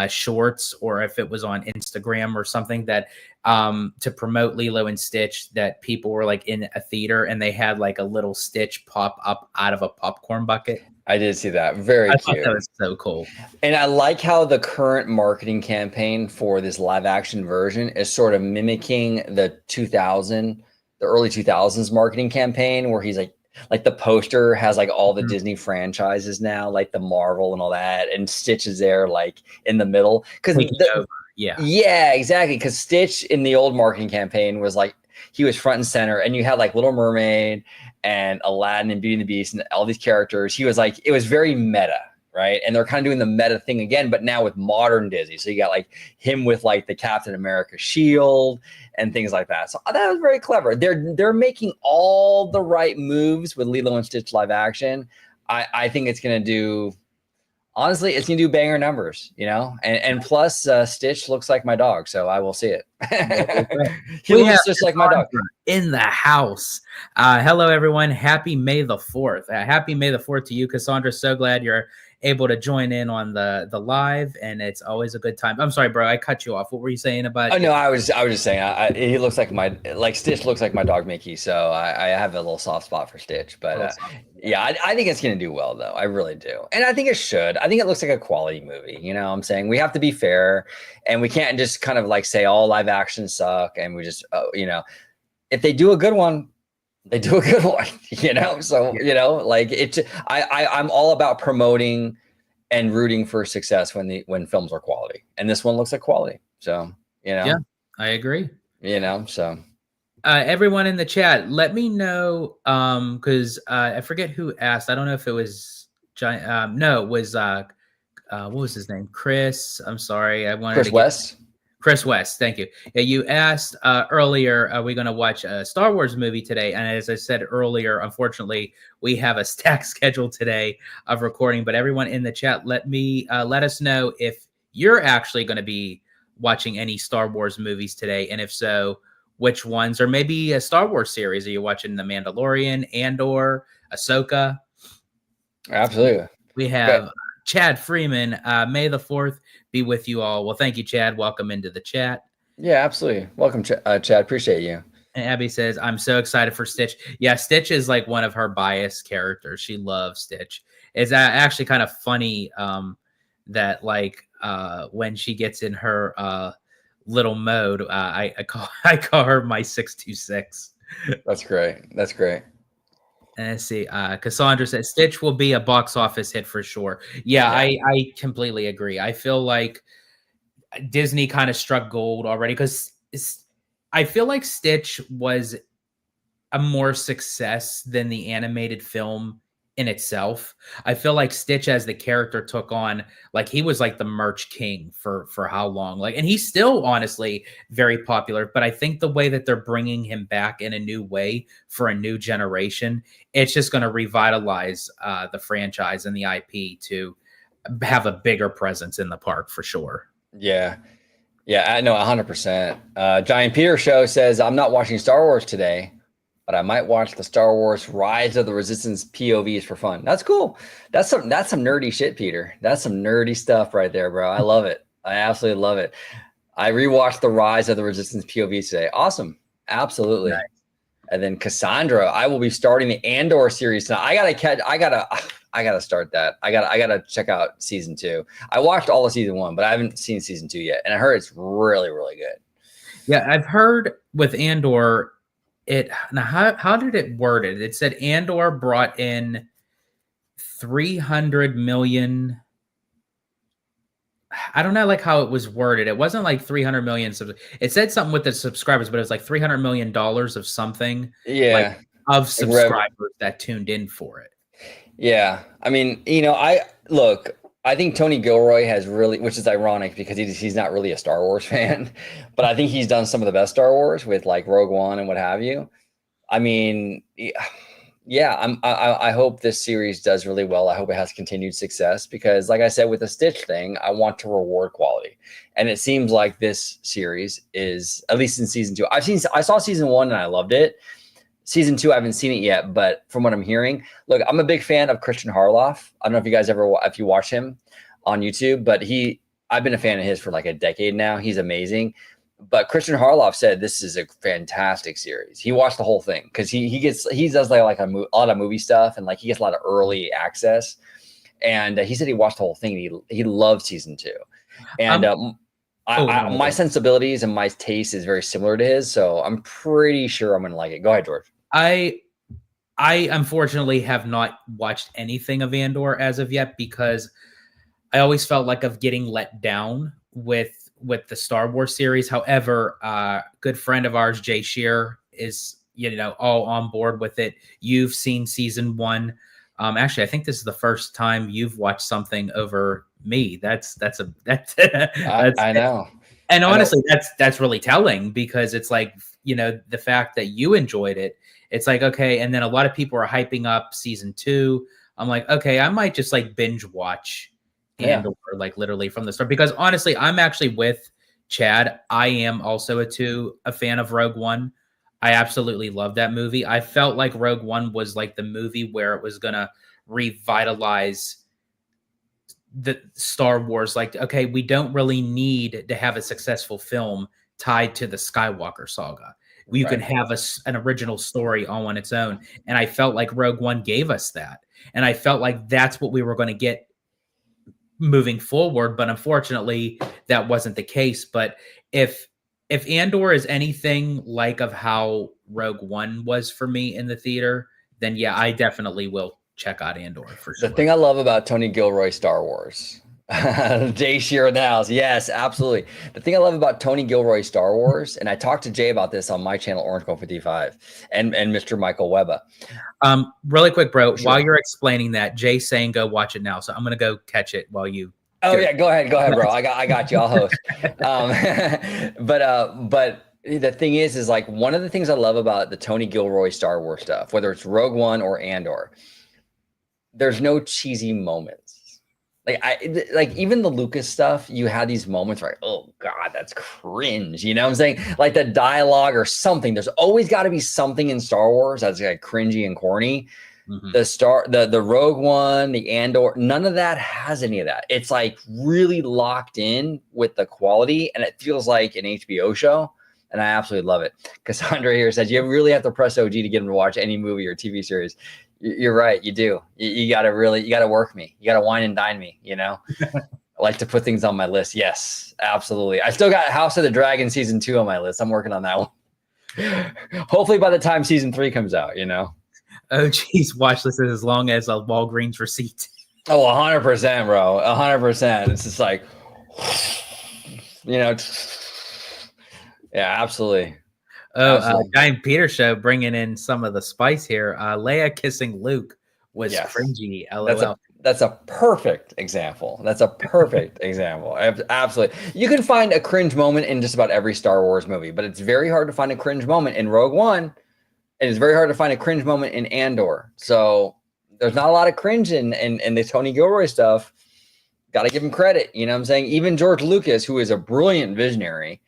shorts, or if it was on Instagram or something that to promote Lilo and Stitch, that people were like in a theater and they had like a little Stitch pop up out of a popcorn bucket? I did see that. Very I thought cute. that was so cool. And I like how the current marketing campaign for this live action version is sort of mimicking the early 2000s marketing campaign where he's like the poster has like all the Mhm. Disney franchises now, like the Marvel and all that, and Stitch is there like in the middle. Taking over. Yeah. Yeah, exactly. Because Stitch in the old marketing campaign was like he was front and center, and you had like Little Mermaid and Aladdin and Beauty and the Beast and all these characters. He was like, it was very meta, right? And they're kind of doing the meta thing again, but now with modern Disney. So you got like him with like the Captain America shield and things like that. So that was very clever. They're making all the right moves with Lilo and Stitch live action. I think it's gonna do. Honestly, it's gonna do banger numbers, and plus Stitch looks like my dog, so I will see it. He We have looks just like my dog. Cassandra in the house. Hello, everyone. Happy May the 4th. Happy May the 4th to you, Cassandra. So glad you're able to join in on the live, and it's always a good time. I'm sorry, bro. I cut you off. What were you saying about? Oh no, I was just saying he looks like Stitch looks like my dog Mickey, so I have a little soft spot for Stitch. But yeah, I think it's gonna do well though. I really do, and I think it should. I think it looks like a quality movie. You know, what I'm saying we have to be fair, and we can't just kind of like say all live action suck, and we just if they do a good one, they do a good one. So like it. I'm all about promoting and rooting for success when films are quality, and this one looks like quality. So Yeah, I agree. So everyone in the chat, let me know because I forget who asked. I don't know if it was no, it was what was his name? Chris. I'm sorry, I wanted Chris to West. Chris West, thank you. Yeah, you asked earlier, are we going to watch a Star Wars movie today? And as I said earlier, unfortunately, we have a stacked schedule today of recording. But everyone in the chat, let us know if you're actually going to be watching any Star Wars movies today, and if so, which ones? Or maybe a Star Wars series. Are you watching The Mandalorian, Andor, Ahsoka? Absolutely. We have Chad Freeman. May the 4th be with you all. Well, thank you, Chad. Welcome into the chat. Yeah, absolutely. Welcome, Chad. Appreciate you. And Abby says, I'm so excited for Stitch. Yeah, Stitch is like one of her biased characters. She loves Stitch. It's actually kind of funny that like when she gets in her little mode, I call her my 626. That's great. That's great. And let's see. Cassandra says Stitch will be a box office hit for sure. Yeah. I completely agree. I feel like Disney kind of struck gold already because I feel like Stitch was a more success than the animated film in itself. I feel like Stitch as the character took on, like, he was like the merch king for how long, like, and he's still honestly very popular, but I think the way that they're bringing him back in a new way for a new generation, it's just going to revitalize the franchise and the IP to have a bigger presence in the park for sure. Yeah. Yeah, I know 100%. Giant Peter Show says, I'm not watching Star Wars today, but I might watch the Star Wars Rise of the Resistance POVs for fun. That's cool. That's some nerdy shit, Peter. That's some nerdy stuff right there, bro. I love it. I absolutely love it. I rewatched the Rise of the Resistance POVs today. Awesome. Absolutely. Nice. And then Cassandra, I will be starting the Andor series tonight. I gotta start that. I gotta check out season 2. I watched all of season 1, but I haven't seen season 2 yet. And I heard it's really, really good. Yeah, I've heard with Andor, how did it word it? It said Andor brought in 300 million. I don't know, like, how it was worded. It wasn't like 300 million. It said something with the subscribers, but it was like $300 million of something. Yeah. Like, of subscribers that tuned in for it. Yeah. I mean, I think Tony Gilroy has really, which is ironic because he's not really a Star Wars fan, but I think he's done some of the best Star Wars with like Rogue One and what have you. I mean, yeah, I hope this series does really well. I hope it has continued success because, like I said, with the Stitch thing, I want to reward quality. And it seems like this series is, at least in season 2. I saw season 1 and I loved it. Season 2, I haven't seen it yet, but from what I'm hearing, look, I'm a big fan of Christian Harloff. I don't know if you guys if you watch him on YouTube, but I've been a fan of his for like a decade now. He's amazing. But Christian Harloff said this is a fantastic series. He watched the whole thing because he does like a lot of movie stuff and like he gets a lot of early access. And he said he watched the whole thing. And he loved season 2. And my sensibilities and my taste is very similar to his, so I'm pretty sure I'm gonna like it. Go ahead, George. I unfortunately have not watched anything of Andor as of yet because I always felt like of getting let down with the Star Wars series. However, a good friend of ours, Jay Shear, is all on board with it. You've seen season 1. Actually, I think this is the first time you've watched something over me. I know. And honestly, that's really telling because it's like, the fact that you enjoyed it, it's like, okay. And then a lot of people are hyping up season 2. I'm like, okay, I might just like binge watch Andor, like literally from the start, because honestly, I'm actually with Chad. I am also a fan of Rogue One. I absolutely love that movie. I felt like Rogue One was like the movie where it was going to revitalize the Star Wars. Like, okay, we don't really need to have a successful film tied to the Skywalker saga. You can have an original story all on its own. And I felt like Rogue One gave us that. And I felt like that's what we were going to get moving forward. But unfortunately, that wasn't the case. But if Andor is anything like of how Rogue One was for me in the theater, then yeah, I definitely will check out Andor for sure. The thing I love about Tony Gilroy Star Wars, Jay Shear Nows, yes, absolutely. The thing I love about Tony Gilroy Star Wars, and I talked to Jay about this on my channel, Orange Gold 55, and Mr. Michael Webber. Really quick, bro, while you're explaining that, Jay's saying go watch it now, so I'm gonna go catch it while you. Oh yeah, go ahead, bro. I got you. I'll host. But the thing is like one of the things I love about the Tony Gilroy Star Wars stuff, whether it's Rogue One or Andor, there's no cheesy moments. Like even the Lucas stuff, you had these moments where, oh God, that's cringe. You know what I'm saying? Like the dialogue or something. There's always got to be something in Star Wars that's like cringy and corny. Mm-hmm. The Rogue One, the Andor, none of that has any of that. It's like really locked in with the quality, and it feels like an HBO show. And I absolutely love it. Cassandra here says you really have to press OG to get him to watch any movie or TV series. You're right. You do. You got to work me. You got to wine and dine me, I like to put things on my list. Yes, absolutely. I still got House of the Dragon season 2 on my list. I'm working on that one. Hopefully by the time season 3 comes out, Oh, geez, watch this as long as a Walgreens receipt. Oh, 100%, bro. 100%. It's just like, yeah, absolutely. Oh, Giant Peter Show bringing in some of the spice here. Leia kissing Luke was Yes. cringy. That's LOL. that's a perfect example. That's a perfect example. Absolutely. You can find a cringe moment in just about every Star Wars movie, but it's very hard to find a cringe moment in Rogue One, and it's very hard to find a cringe moment in Andor. So there's not a lot of cringe in the Tony Gilroy stuff. Got to give him credit. You know what I'm saying? Even George Lucas, who is a brilliant visionary,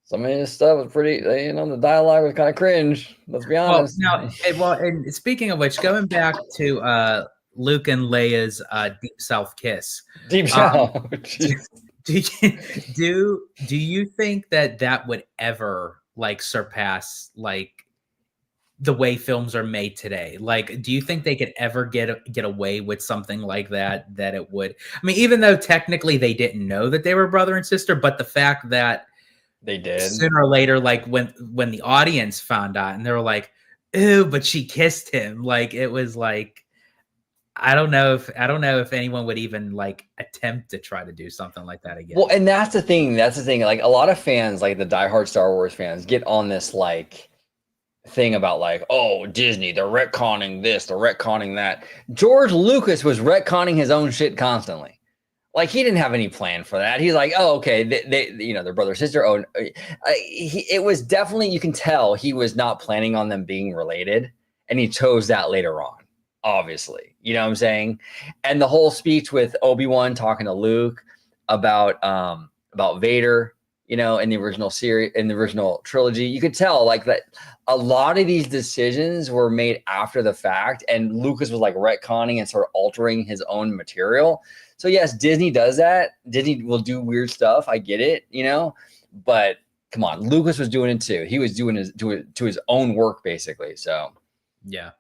some of his stuff was pretty, the dialogue was kind of cringe. Let's be honest. And speaking of which, going back to Luke and Leia's Deep South kiss. Deep South. Do you think that would ever like surpass like the way films are made today? Like, do you think they could ever get away with something like that it would? I mean, even though technically they didn't know that they were brother and sister, but the fact that they did sooner or later, like when the audience found out and they were like, "Ew," but she kissed him. Like it was like, I don't know if anyone would even like attempt to try to do something like that again. Well, and that's the thing. Like a lot of fans, like the diehard Star Wars fans, get on this like thing about like, oh, Disney, they're retconning this, they're retconning that. George Lucas was retconning his own shit constantly. Like he didn't have any plan for that. He's like, oh, okay, they their brother sister. Oh, it was definitely, you can tell he was not planning on them being related, and he chose that later on. Obviously, you know what I'm saying. And the whole speech with Obi-Wan talking to Luke about Vader, in the original series, in the original trilogy, you could tell like that a lot of these decisions were made after the fact, and Lucas was like retconning and sort of altering his own material. So yes, Disney does that. Disney will do weird stuff. I get it, but come on, Lucas was doing it too. He was doing to his own work basically. So yeah,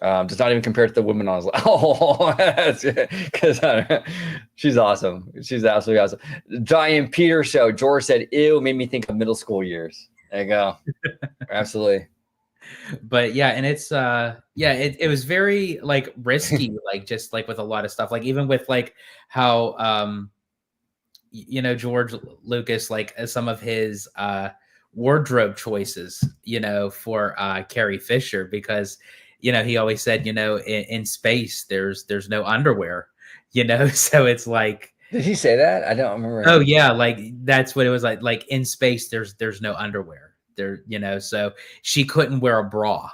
does not even compare to the woman on his. Oh, because she's awesome. She's absolutely awesome. Giant Peter show. George said, "Ew," made me think of middle school years. There you go. Absolutely. But yeah, and it's it was very like risky, like just like with a lot of stuff, like even with like how George Lucas, like some of his wardrobe choices, for Carrie Fisher, because he always said, in space there's no underwear, so it's like, did he say that? I don't remember. Oh yeah, like that's what it was like. Like in space, there's no underwear there, so she couldn't wear a bra.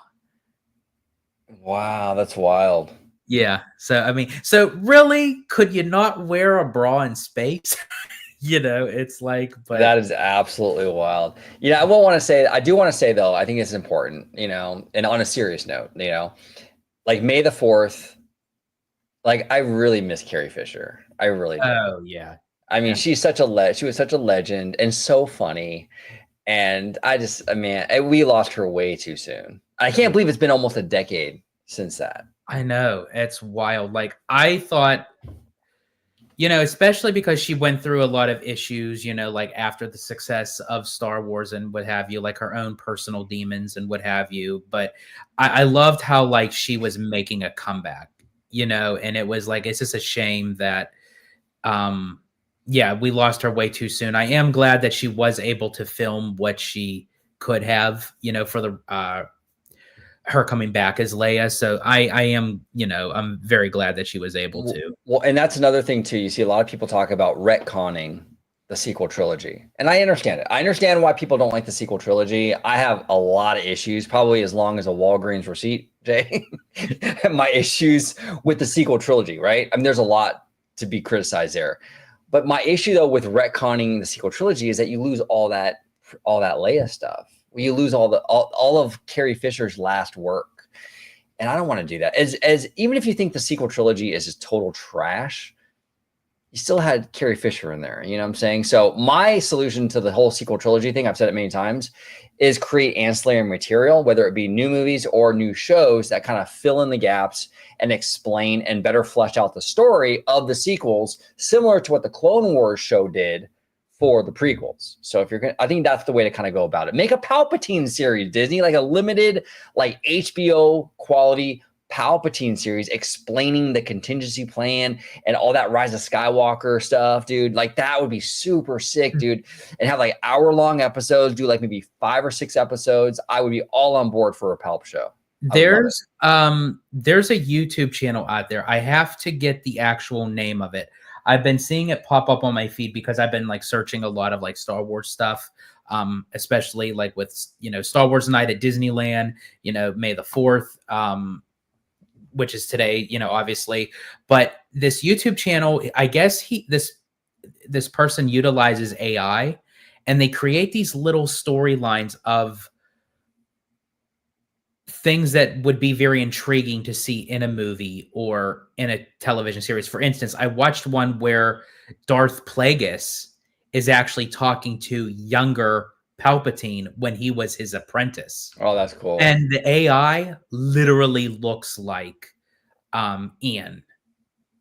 Wow, that's wild. Yeah. So I mean, so really, could you not wear a bra in space? It's like, but that is absolutely wild. I do want to say though, I think it's important, and on a serious note, like May the 4th, like I really miss Carrie Fisher. I really do. Oh yeah. I mean, she was such a legend and so funny. And we lost her way too soon. I can't believe it's been almost a decade since that. I know, it's wild. Like I thought, especially because she went through a lot of issues, like after the success of Star Wars and what have you, like her own personal demons and what have you. But I loved how like she was making a comeback, and it was like, it's just a shame that, we lost her way too soon. I am glad that she was able to film what she could have, for the, her coming back as Leia. So I am, I'm very glad that she was able to. Well, and that's another thing too. You see a lot of people talk about retconning the sequel trilogy. And I understand it. I understand why people don't like the sequel trilogy. I have a lot of issues, probably as long as a Walgreens receipt, Jay. My issues with the sequel trilogy, right? I mean, there's a lot to be criticized there. But my issue though with retconning the sequel trilogy is that you lose all that Leia stuff. You lose all of Carrie Fisher's last work. And I don't want to do that. As even if you think the sequel trilogy is just total trash, you still had Carrie Fisher in there. You know what I'm saying? So my solution to the whole sequel trilogy thing, I've said it many times, is create ancillary material, whether it be new movies or new shows that kind of fill in the gaps and explain and better flesh out the story of the sequels, similar to what the Clone Wars show did for the prequels. So if you're going to, I think that's the way to kind of go about it. Make a Palpatine series, Disney, like a limited, like HBO quality Palpatine series explaining the contingency plan and all that Rise of Skywalker stuff, dude. Like that would be super sick, dude. And have like hour-long episodes, do like maybe 5 or 6 episodes. I would be all on board for a Palp show. I love it. There's a YouTube channel out there. I have to get the actual name of it. I've been seeing it pop up on my feed because I've been like searching a lot of like Star Wars stuff, especially like with Star Wars Night at Disneyland, May the 4th, which is today, obviously. But this YouTube channel, I guess this person utilizes AI, and they create these little storylines of things that would be very intriguing to see in a movie or in a television series. For instance, I watched one where Darth Plagueis is actually talking to younger Palpatine when he was his apprentice. Oh, that's cool. And the AI literally looks like Ian.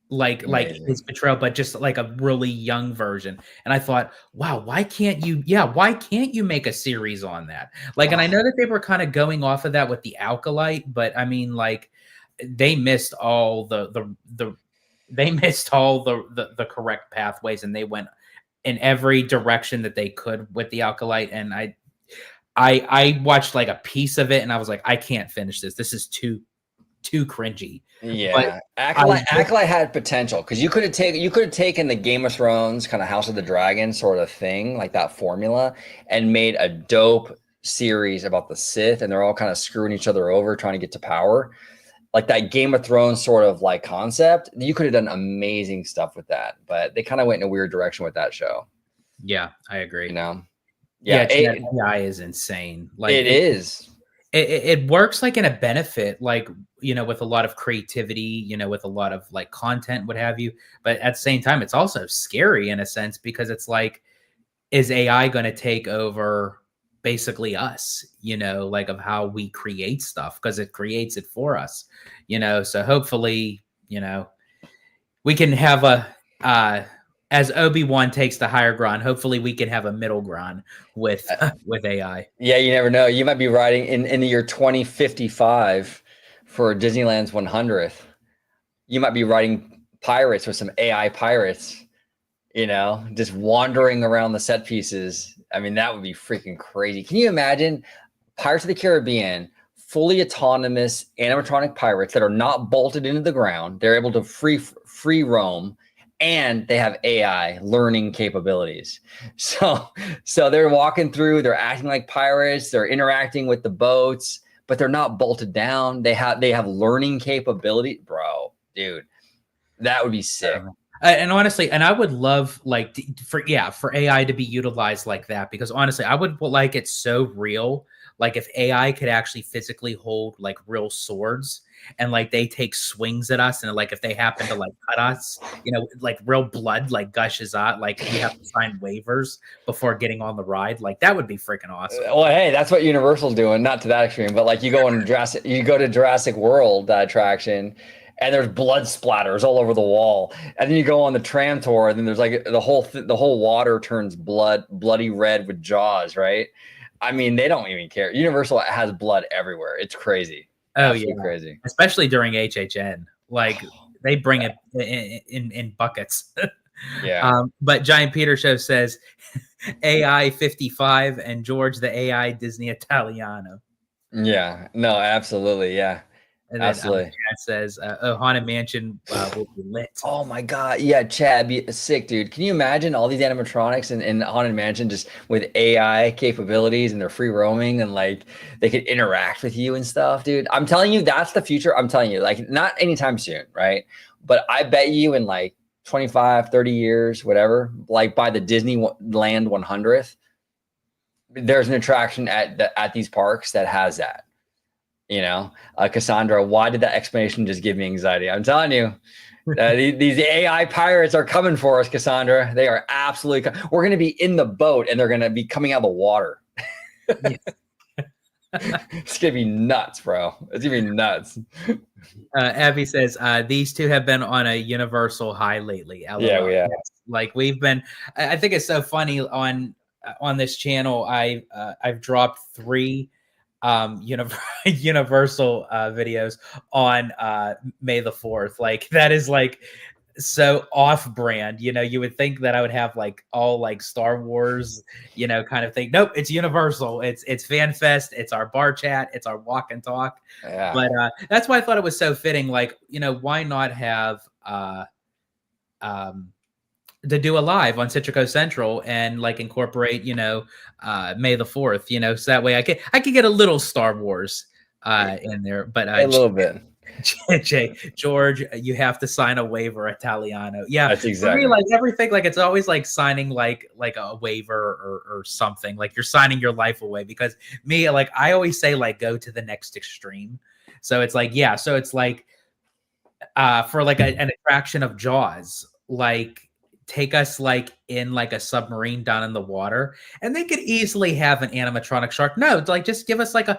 Like his portrayal, but just like a really young version. And I thought, wow, why can't you make a series on that? Like, and I know that they were kind of going off of that with the Alkalite, but I mean, like, they missed all the correct pathways, and they went in every direction that they could with the Alkalite. And I watched like a piece of it, and I was like, I can't finish this. This is too cringy. Yeah, Acolyte had potential because you could have taken the Game of Thrones kind of House of the Dragon sort of thing, like that formula, and made a dope series about the Sith, and they're all kind of screwing each other over, trying to get to power, like that Game of Thrones sort of like concept. You could have done amazing stuff with that, but they kind of went in a weird direction with that show. Yeah, I agree. Yeah, AI is insane. Like it is. It works like in a benefit, like, with a lot of creativity, with a lot of like content, what have you. But at the same time, it's also scary in a sense, because it's like, is AI going to take over basically us, like of how we create stuff, because it creates it for us, so hopefully, we can have as Obi-Wan takes the higher ground, hopefully we can have a middle ground with AI. Yeah, you never know. You might be riding in the year 2055 for Disneyland's 100th. You might be riding pirates with some AI pirates, just wandering around the set pieces. I mean, that would be freaking crazy. Can you imagine Pirates of the Caribbean, fully autonomous animatronic pirates that are not bolted into the ground? They're able to free roam, and they have AI learning capabilities. So they're walking through, they're acting like pirates, they're interacting with the boats, but they're not bolted down. They have learning capability, bro, dude. That would be sick. And honestly, and I would love for AI to be utilized like that, because honestly, I would like it so real. Like if AI could actually physically hold like real swords, and like they take swings at us, and like if they happen to like cut us, like real blood like gushes out, like we have to sign waivers before getting on the ride. Like that would be freaking awesome. Well, hey, that's what Universal's doing, not to that extreme, but like you go to Jurassic World attraction, and there's blood splatters all over the wall, and then you go on the tram tour, and then there's like the whole water turns bloody red with Jaws, right? I mean, they don't even care. Universal has blood everywhere. It's crazy. Oh, absolutely crazy. Especially during HHN. Like they bring it in buckets. Yeah. But Giant Peter Show says AI 55 and George the AI Disney Italiano. Yeah. No, absolutely. Yeah. And then absolutely. Chad says Haunted Mansion will be lit. Oh my God. Yeah, Chad, be sick, dude. Can you imagine all these animatronics in Haunted Mansion just with AI capabilities, and they're free roaming, and like they could interact with you and stuff, dude? I'm telling you, that's the future. I'm telling you, like not anytime soon, right? But I bet you in like 25, 30 years, whatever, like by the Disneyland 100th, there's an attraction at these parks that has that. Cassandra, why did that explanation just give me anxiety? I'm telling you, these AI pirates are coming for us, Cassandra. They are absolutely. We're going to be in the boat, and they're going to be coming out of the water. It's going to be nuts, bro. It's going to be nuts. Abby says these two have been on a Universal high lately. LOL. Yeah, we have. Like we've been. I think it's so funny on this channel. I've dropped 3 Universal videos on May the 4th. Like that is like so off-brand. You would think that I would have like all like Star Wars, kind of thing. Nope, it's Universal. It's Fan Fest. It's our bar chat. It's our walk and talk. Yeah. But that's why I thought it was so fitting. Like, why not have to do a live on Citrico Central and like incorporate, May the 4th, so that way I could get a little Star Wars in there. But a little bit. George, you have to sign a waiver Italiano. Yeah, that's exactly. For me, like everything, like it's always like signing like a waiver or something. Like you're signing your life away. Because me, like I always say, like go to the next extreme. So it's like, yeah, so it's like for like an attraction of Jaws, like take us like in like a submarine down in the water, and they could easily have an animatronic shark. No, like just give us like a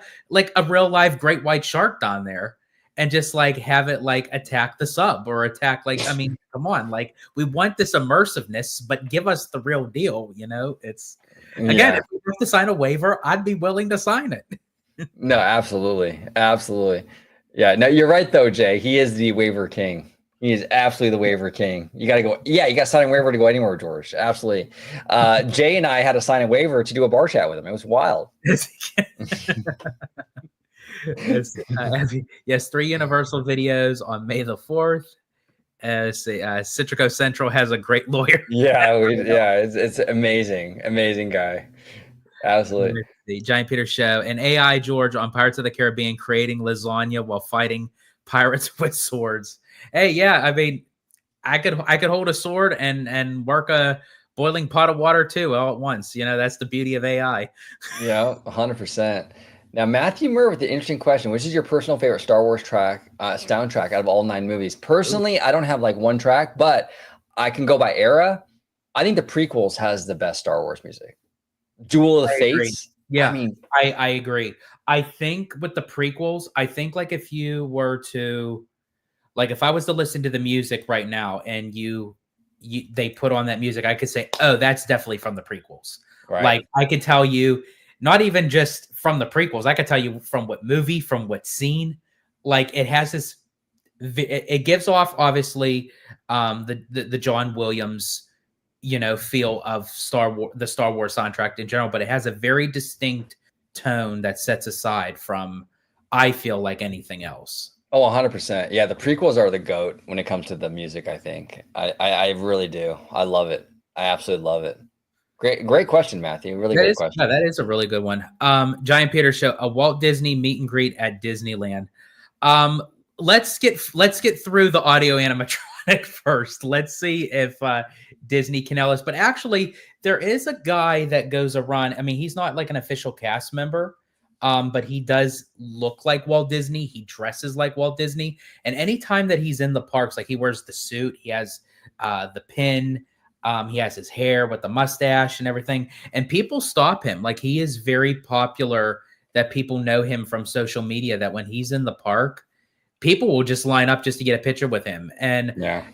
real live great white shark down there, and just like have it like attack the sub or attack, like, I mean, come on, like we want this immersiveness, but give us the real deal. It's again, if you have to sign a waiver, I'd be willing to sign it. No, absolutely, absolutely. Yeah, no, you're right though, Jay. He is the waiver king. He is absolutely the waiver king. You got to go. Yeah, you got to sign a waiver to go anywhere, George. Absolutely. Jay and I had to sign a waiver to do a bar chat with him. It was wild. Yes, 3 Universal videos on May the 4th. Citrico Central has a great lawyer. Yeah, it's amazing. Amazing guy. Absolutely. The Giant Peter Show and AI George on Pirates of the Caribbean creating lasagna while fighting pirates with swords. Hey, yeah, I mean, I could hold a sword and work a boiling pot of water too all at once. That's the beauty of AI. Yeah, 100%. Now, Matthew Murr with the interesting question: which is your personal favorite Star Wars soundtrack out of all 9 movies? Personally, I don't have like one track, but I can go by era. I think the prequels has the best Star Wars music. Duel of the Fates. Agree. Yeah, I agree. I think with the prequels, I think like if you were to, like if I was to listen to the music right now and they put on that music, I could say, oh, that's definitely from the prequels. Right. Like I could tell you, not even just from the prequels, I could tell you from what movie, from what scene. Like it has this, it gives off obviously the John Williams, feel of the Star Wars soundtrack in general, but it has a very distinct tone that sets aside from, I feel like, anything else. Oh, 100%. Yeah, the prequels are the GOAT when it comes to the music, I think. I really do. I love it. I absolutely love it. Great question, Matthew. Really great question. Yeah, that is a really good one. Giant Peter Show, a Walt Disney meet and greet at Disneyland. Let's get through the audio animatronic first. Let's see if Disney can help us. But actually, there is a guy that goes around. I mean, he's not like an official cast member, but he does look like Walt Disney. He dresses like Walt Disney. And anytime that he's in the parks, like he wears the suit, he has the pin, he has his hair with the mustache and everything. And people stop him. Like he is very popular, that people know him from social media, that when he's in the park, people will just line up just to get a picture with him. And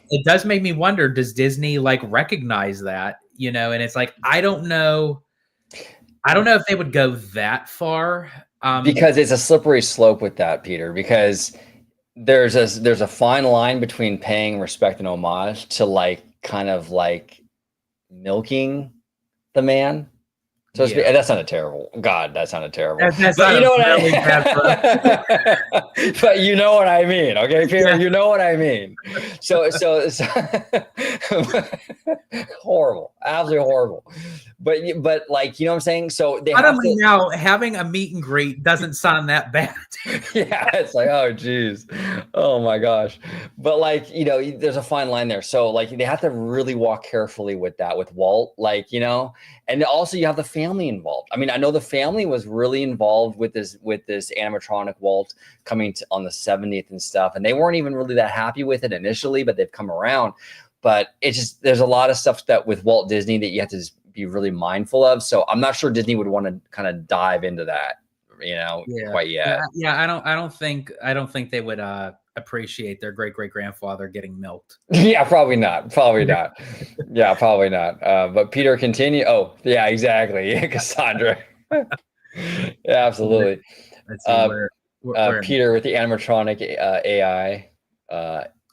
it does make me wonder, does Disney like recognize that, and it's like, I don't know if they would go that far. Because it's a slippery slope with that, Peter, because there's a fine line between paying respect and homage to like kind of like milking the man. So that sounded terrible. God, that sounded terrible. But you know what I mean? But you know what I mean, okay, Peter? Yeah. You know what I mean. So horrible, absolutely horrible. But like, you know what I'm saying? So they now having a meet and greet doesn't sound that bad. Yeah, it's like, oh geez, oh my gosh. But like, there's a fine line there. So like they have to really walk carefully with that with Walt, like, and also you have the family involved. I mean, I know the family was really involved with this animatronic Walt coming on the 70th and stuff, and they weren't even really that happy with it initially, but they've come around. But it's just, there's a lot of stuff that with Walt Disney that you have to be really mindful of. So I'm not sure Disney would want to kind of dive into that, quite yet. Yeah, I don't think they would appreciate their great-great-grandfather getting milked. Yeah, probably not. Yeah, probably not. But Peter, continue. Oh, yeah, exactly. Yeah, Cassandra. Yeah, absolutely. Let's see, where Peter with the animatronic AI.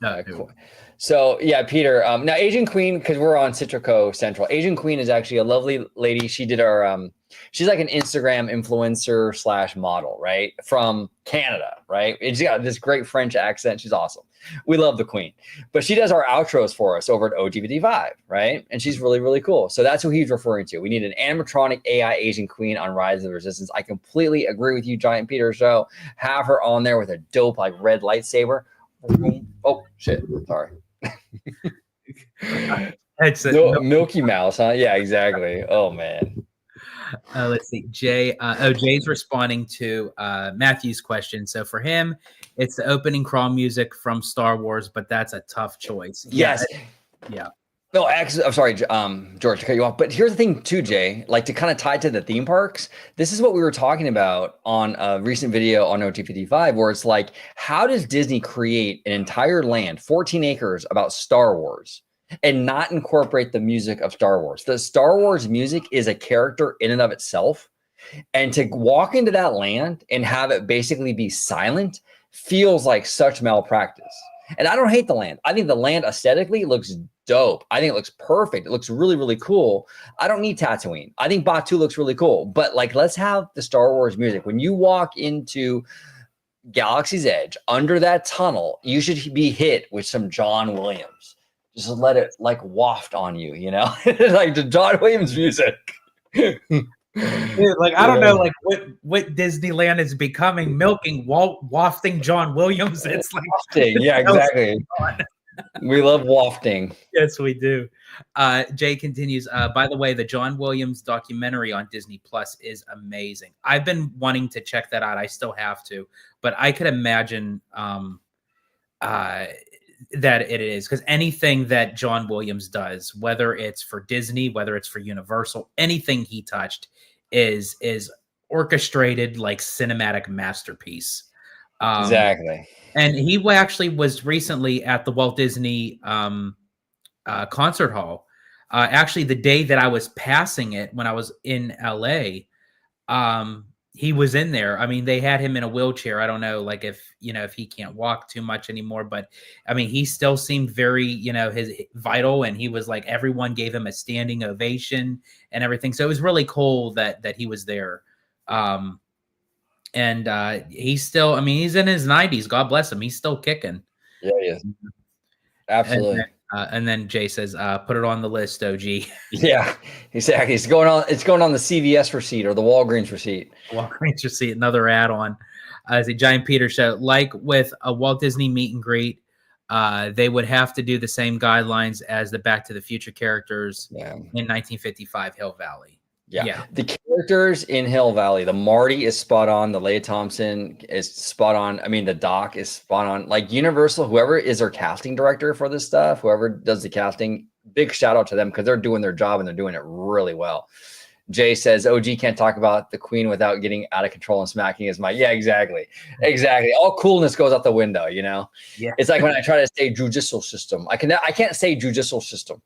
No. Cool. So yeah, Peter. Now Asian Queen, because we're on Citrico Central. Asian Queen is actually a lovely lady. She did our she's like an Instagram influencer slash model, right? From Canada, right? And she's got this great French accent. She's awesome. We love the Queen. But she does our outros for us over at OG55, right? And she's really, really cool. So that's who he's referring to. We need an animatronic AI Asian Queen on Rise of the Resistance. I completely agree with you, Giant Peter Show. Have her on there with a dope like red lightsaber. Oh shit! Sorry. Milky Mouse, huh? Yeah, exactly. Oh man. Let's see. Jay's responding to Matthew's question. So for him, it's the opening crawl music from Star Wars, but that's a tough choice. Yes. Yeah. No, actually, I'm sorry, George, to cut you off. But here's the thing, too, Jay. Like to kind of tie to the theme parks. This is what we were talking about on a recent video on OT55, where it's like, how does Disney create an entire land, 14 acres, about Star Wars, and not incorporate the music of Star Wars? The Star Wars music is a character in and of itself, and to walk into that land and have it basically be silent feels like such malpractice. And I don't hate the land. I think the land aesthetically looks dope. I think it looks perfect. It looks really, really cool. I don't need Tatooine. I think Batuu looks really cool. But like, let's have the Star Wars music. When you walk into Galaxy's Edge, under that tunnel, you should be hit with some John Williams. Just let it like waft on you, you know? Like the John Williams music. Dude, like I don't know, like what Disneyland is becoming, milking, wafting John Williams. It's like wafting, yeah, exactly. We love wafting. Yes, we do. Jay continues. By the way, the John Williams documentary on Disney Plus is amazing. I've been wanting to check that out. I still have to, but I could imagine that it is, because anything that John Williams does, whether it's for Disney, whether it's for Universal, anything he touched is orchestrated like cinematic masterpiece. Exactly. And he actually was recently at the Walt Disney concert hall. Actually, the day that I was passing it when I was in LA, he was in there. I mean, they had him in a wheelchair. I don't know, like if he can't walk too much anymore, but I mean, he still seemed very, vital. And he was like, everyone gave him a standing ovation and everything. So it was really cool that he was there. And he's still, I mean, he's in his 90s. God bless him. He's still kicking. Yeah, he is. Absolutely. And then Jay says, put it on the list, OG. Yeah, exactly. It's going on the CVS receipt or the Walgreens receipt. Walgreens receipt, another add-on. As a Giant Peter show, like with a Walt Disney meet and greet, they would have to do the same guidelines as the Back to the Future characters in 1955 Hill Valley. Yeah. The characters in Hill Valley, the Marty is spot on. The Leia Thompson is spot on. I mean, the Doc is spot on. Like Universal, whoever is their casting director for this stuff, whoever does the casting, big shout out to them because they're doing their job and they're doing it really well. Jay says, OG can't talk about the Queen without getting out of control and smacking his mic. Yeah, exactly. Exactly. All coolness goes out the window, Yeah. It's like when I try to say judicial system. I can't say judicial system.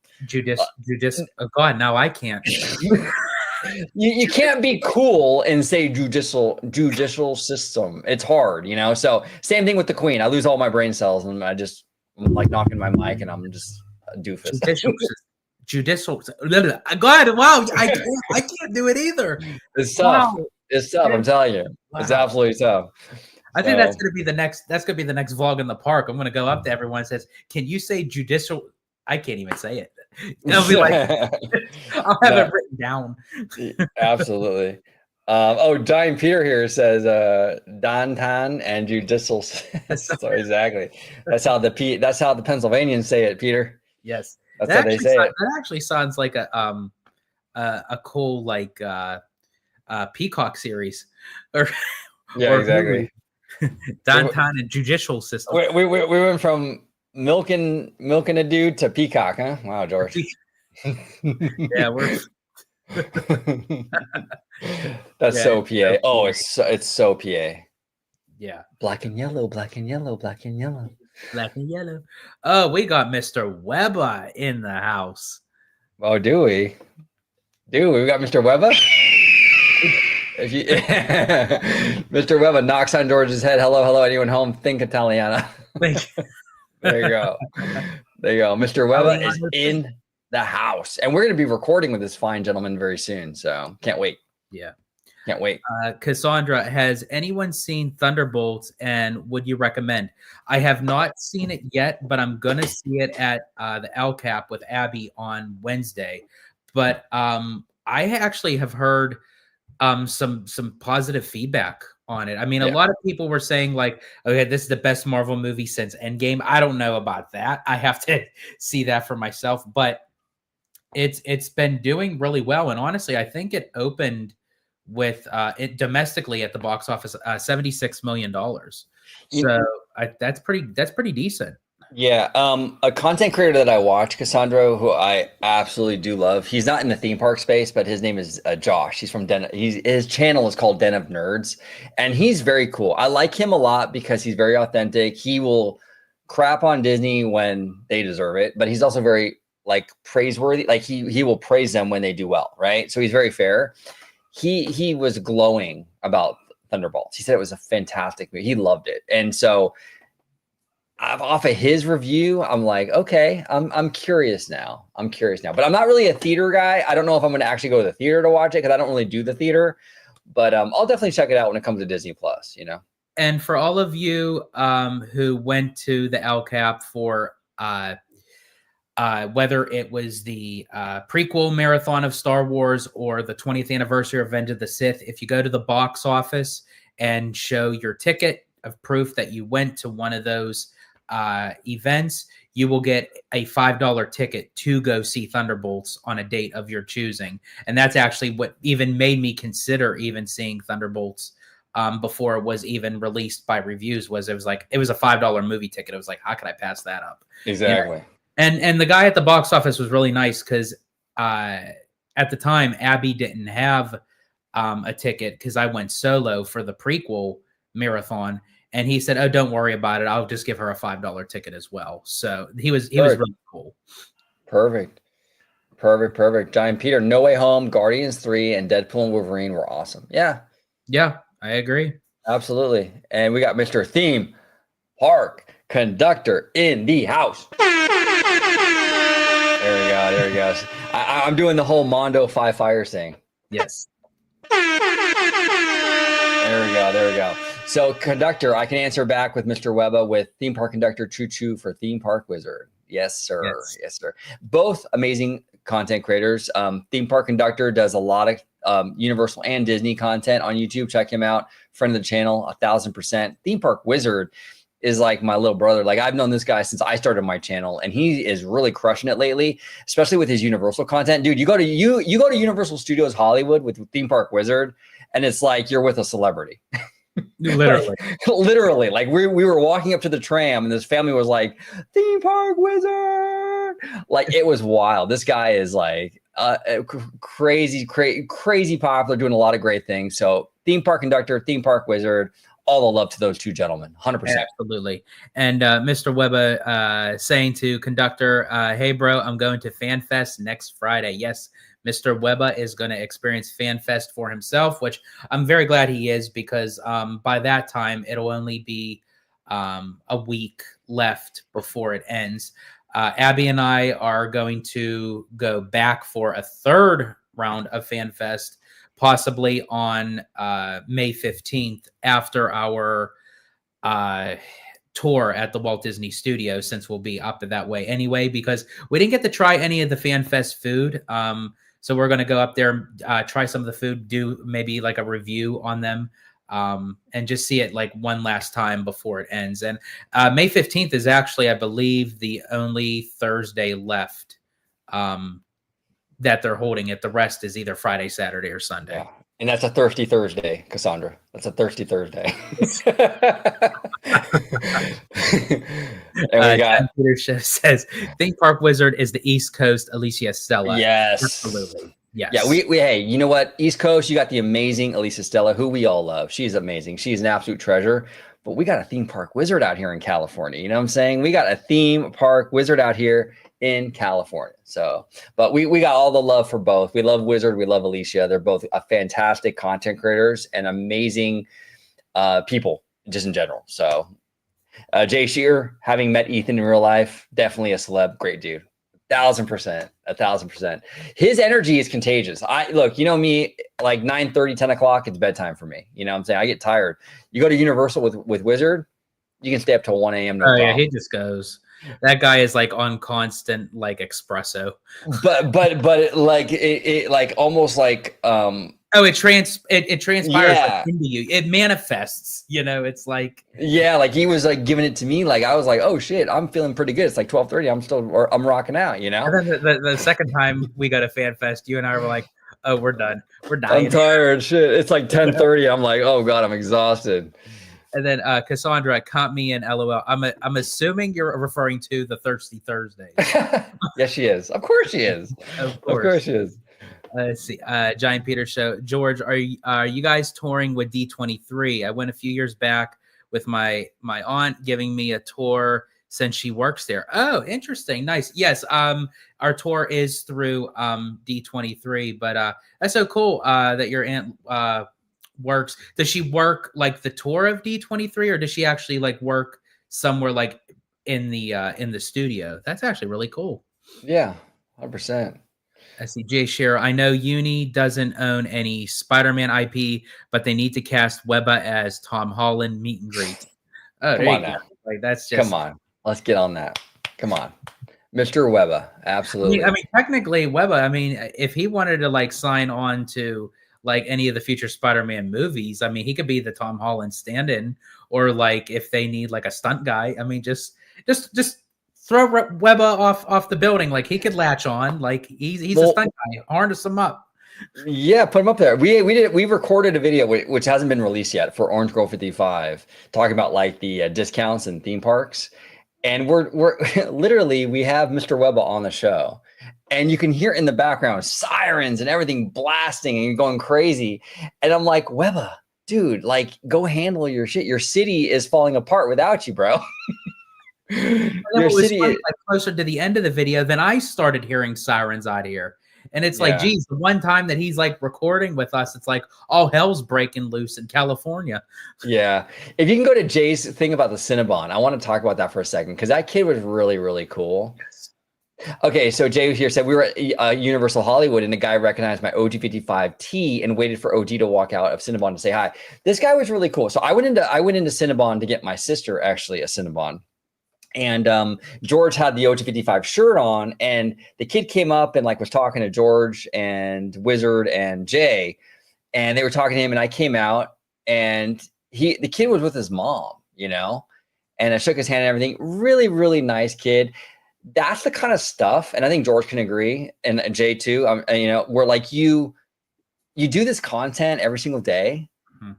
Oh God, now I can't. You can't be cool and say judicial system. It's hard, So same thing with the Queen. I lose all my brain cells and I'm like knocking my mic and I'm just a doofus. Judicial. God, wow! I can't do it either. It's tough. Wow. It's tough. I'm telling you, it's absolutely tough. I think that's gonna be the next. That's gonna be the next vlog in the park. I'm gonna go up to everyone and says, "Can you say judicial?" I can't even say it. It'll be like I'll have it written down. Absolutely. Giant Peter here says Dantan and judicial. So exactly. That's how the Pennsylvanians say it, Peter. Yes. That's how they say it. That actually sounds like a cool like Peacock series. Exactly. Downtown and judicial system. We went from milking a dude to Peacock, huh? Wow, George. Yeah, we're. That's so PA. Oh, it's so PA. Yeah. Black and yellow, black and yellow, black and yellow. Black and yellow. Oh, we got Mr. Weber in the house. Oh, do we? We got Mr. Weber? Mr. Weber knocks on George's head. Hello, anyone home? Think Italiana. There you go. There you go. Mr. Webber is in the house, and we're going to be recording with this fine gentleman very soon. So can't wait. Yeah. Can't wait. Cassandra, has anyone seen Thunderbolts, and would you recommend? I have not seen it yet, but I'm going to see it at the LCAP with Abby on Wednesday. But I actually have heard some positive feedback on it. I mean, a lot of people were saying like, okay, this is the best Marvel movie since Endgame. I don't know about that. I have to see that for myself, but it's been doing really well. And honestly, I think it opened with it domestically at the box office $76 million. So that's pretty decent. Yeah, a content creator that I watch, Cassandra, who I absolutely do love. He's not in the theme park space, but his name is Josh. He's from Den. His channel is called Den of Nerds, and he's very cool. I like him a lot because he's very authentic. He will crap on Disney when they deserve it, but he's also very like praiseworthy. Like he will praise them when they do well, right? So he's very fair. He was glowing about Thunderbolts. He said it was a fantastic movie. He loved it, and so. Off of his review, I'm like, okay, I'm curious now. But I'm not really a theater guy. I don't know if I'm going to actually go to the theater to watch it because I don't really do the theater. But I'll definitely check it out when it comes to Disney Plus. You know. And for all of you who went to the LCAP for whether it was the prequel marathon of Star Wars or the 20th anniversary of Revenge of the Sith, if you go to the box office and show your ticket of proof that you went to one of those events, you will get a $5 ticket to go see Thunderbolts on a date of your choosing. And that's actually what even made me consider even seeing Thunderbolts before it was even released by reviews. It was a $5 movie ticket. It was like, how could I pass that up? Exactly. You know? And the guy at the box office was really nice because at the time Abby didn't have a ticket because I went solo for the prequel marathon. And he said, "Oh, don't worry about it. I'll just give her a $5 ticket as well." So he was really cool. Perfect. Giant Peter, No Way Home, Guardians 3, and Deadpool and Wolverine were awesome. Yeah, I agree. Absolutely. And we got Mr. Theme Park Conductor in the house. There we go. I'm doing the whole Mondo 5 Fires thing. Yes. There we go. So, conductor, I can answer back with Mr. Webber with Theme Park Conductor Choo Choo for Theme Park Wizard. Yes, sir. Yes, sir. Both amazing content creators. Theme Park Conductor does a lot of Universal and Disney content on YouTube. Check him out. Friend of the channel, 1000%. Theme Park Wizard is like my little brother. Like I've known this guy since I started my channel, and he is really crushing it lately, especially with his Universal content. Dude, you go to Universal Studios Hollywood with Theme Park Wizard, and it's like you're with a celebrity. Literally. Like we were walking up to the tram, and this family was like, "Theme Park Wizard!" Like it was wild. This guy is like crazy popular, doing a lot of great things. So Theme Park Conductor, Theme Park Wizard. All the love to those two gentlemen, 100%. Absolutely. And Mr. Webber saying to conductor, "Hey, bro, I'm going to FanFest next Friday." Yes, Mr. Webber is going to experience FanFest for himself, which I'm very glad he is, because by that time, it'll only be a week left before it ends. Abby and I are going to go back for a third round of FanFest, possibly on May 15th after our tour at the Walt Disney Studios, since we'll be up that way anyway, because we didn't get to try any of the FanFest food. So we're going to go up there, try some of the food, do maybe like a review on them, and just see it like one last time before it ends. And May 15th is actually, I believe, the only Thursday left that they're holding it. The rest is either Friday, Saturday, or Sunday. Yeah. And that's a thirsty Thursday, Cassandra. That's a thirsty Thursday. And we got Peter says Theme Park Wizard is the East Coast Alicia Stella. Yes. Absolutely. Yes. Yeah, we hey, you know what? East Coast, you got the amazing Alicia Stella, who we all love. She's amazing. She's an absolute treasure. But we got a Theme Park Wizard out here in California. You know what I'm saying? We got a Theme Park Wizard out here in California. So, but we got all the love for both. We love Wizard. We love Alicia. They're both fantastic content creators and amazing people just in general. So Jay Shear, having met Ethan in real life, definitely a celeb. Great dude. 1,000%. 1,000%. His energy is contagious. I look, you know me, like 9:30, 10 o'clock, it's bedtime for me. You know what I'm saying? I get tired. You go to Universal with Wizard, you can stay up till 1 a.m. no Oh yeah, problem. he just goes. That guy is like on constant like espresso. But it like almost like Oh, it transpires like yeah. into you. It manifests. You know, it's like Yeah, like he was like giving it to me. Like I was like, oh shit, I'm feeling pretty good. It's like 12:30. I'm rocking out, you know? and then the second time we go to Fan Fest, you and I were like, oh, we're done. We're I'm dying. tired. Shit. It's like 10:30. I'm like, oh God, I'm exhausted. And then Cassandra, caught me in LOL. I'm assuming you're referring to the Thirsty Thursdays. Yes, she is. Of course she is. Of Of course she is. Let's see. Giant Peter Show. George, are you guys touring with D23? I went a few years back with my aunt giving me a tour since she works there. Oh, interesting. Nice. Yes. Our tour is through D23, but that's so cool that your aunt works. Does she work like the tour of D23, or does she actually like work somewhere like in the studio? That's actually really cool. Yeah, 100%. I see Jay Shearer. I know Uni doesn't own any Spider-Man IP, but they need to cast Webba as Tom Holland meet and greet. Oh, Come there on you go. now. Like that's just. Come on. Let's get on that. Come on. Mr. Webba. Absolutely. I mean, technically, Webba. I mean, if he wanted to like sign on to like any of the future Spider-Man movies, I mean, he could be the Tom Holland stand-in, or like if they need like a stunt guy. I mean, just throw Webba off the building. Like he could latch on. Like he's a stunt guy. Harness him up. Yeah, put him up there. We recorded a video which hasn't been released yet for Orange Grove 55, talking about like the discounts and theme parks, and we're literally we have Mr. Webba on the show, and you can hear in the background sirens and everything blasting, and you're going crazy, and I'm like, Webba, dude, like go handle your shit. Your city is falling apart without you, bro. Your city, funny, like closer to the end of the video, then I started hearing sirens out here. And it's like, geez, the one time that he's like recording with us, it's like all hell's breaking loose in California. Yeah. If you can go to Jay's thing about the Cinnabon, I want to talk about that for a second because that kid was really, really cool. Yes. Okay, so Jay here said we were at Universal Hollywood and the guy recognized my OG55T and waited for OG to walk out of Cinnabon to say hi. This guy was really cool. So I went into Cinnabon to get my sister actually a Cinnabon. And George had the OG55 shirt on, and the kid came up and like was talking to George and Wizard and Jay, and they were talking to him. And I came out, and the kid was with his mom, you know, and I shook his hand and everything. Really, really nice kid. That's the kind of stuff, and I think George can agree, and Jay too. You know, where like you do this content every single day.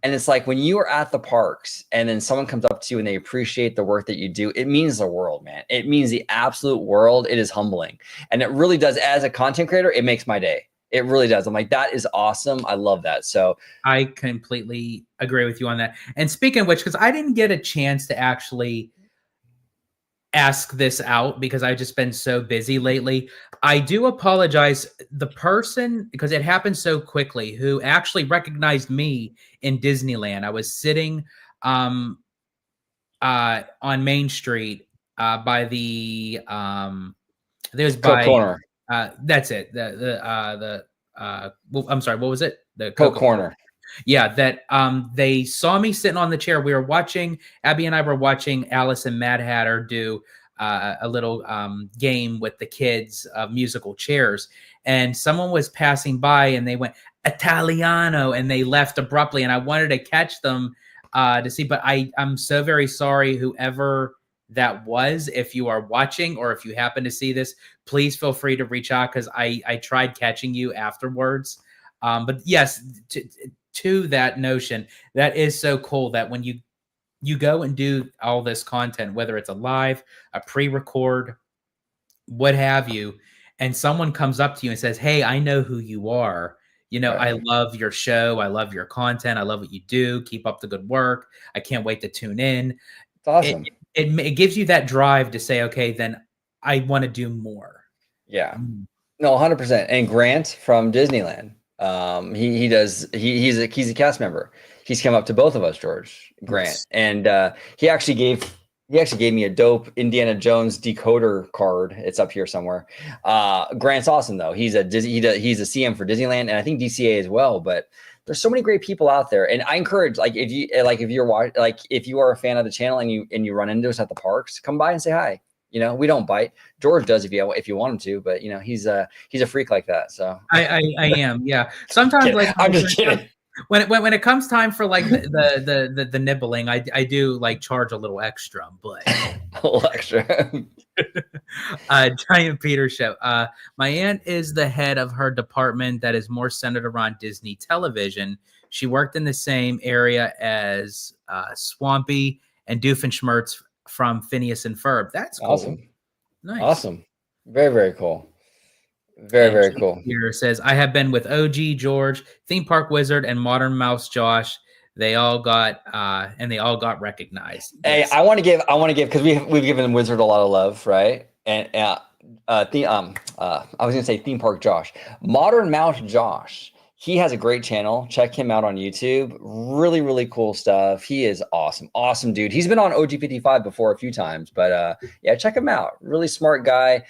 And it's like when you are at the parks and then someone comes up to you and they appreciate the work that you do, it means the world, man. It means the absolute world. It is humbling. And it really does. As a content creator, it makes my day. It really does. I'm like, that is awesome. I love that. So I completely agree with you on that. And speaking of which, because I didn't get a chance to actually ask this out because I've just been so busy lately. I do apologize. The person, because it happened so quickly, who actually recognized me in Disneyland. I was sitting on Main Street by the there's by Corner. That's it. Well, I'm sorry, what was it? The Coke Corner. Yeah, that they saw me sitting on the chair. We were watching, Abby and I were watching Alice and Mad Hatter do a little game with the kids of musical chairs. And someone was passing by and they went, Italiano, and they left abruptly. And I wanted to catch them to see, but I'm so very sorry, whoever that was. If you are watching or if you happen to see this, please feel free to reach out because I tried catching you afterwards. But yes, to that notion, that is so cool that when you go and do all this content, whether it's a live, a pre-record, what have you, and someone comes up to you and says, hey, I know who you are. You know, right. I love your show. I love your content. I love what you do. Keep up the good work. I can't wait to tune in. It's awesome. It gives you that drive to say, okay, then I want to do more. Yeah. No, 100%. And Grant from Disneyland. He's a cast member. He's come up to both of us, Grant, yes. And he actually gave He actually gave me a dope Indiana Jones decoder card. It's up here somewhere. Grant's awesome though. He's a he's a CM for Disneyland and I think DCA as well. But there's so many great people out there, and I encourage if you are a fan of the channel and you run into us at the parks, come by and say hi. We don't bite. George does if you want him to, but he's a freak like that. So I am, yeah. Sometimes I'm just kidding. When it comes time for the nibbling, I do charge a little extra, but a little extra. Giant Peter show. My aunt is the head of her department that is more centered around Disney television. She worked in the same area as Swampy and Doofenshmirtz from Phineas and Ferb. That's cool. Awesome. Nice. Awesome. Very, very cool. Very cool. Here says, I have been with OG George, Theme Park Wizard, and Modern Mouse Josh. They all got recognized. Yes. Hey, I want to give because we've given Wizard a lot of love, right? And I was gonna say Theme Park Josh, Modern Mouse Josh. He has a great channel. Check him out on YouTube. Really, really cool stuff. He is awesome. Awesome dude. He's been on OG55 before a few times, but yeah, check him out. Really smart guy.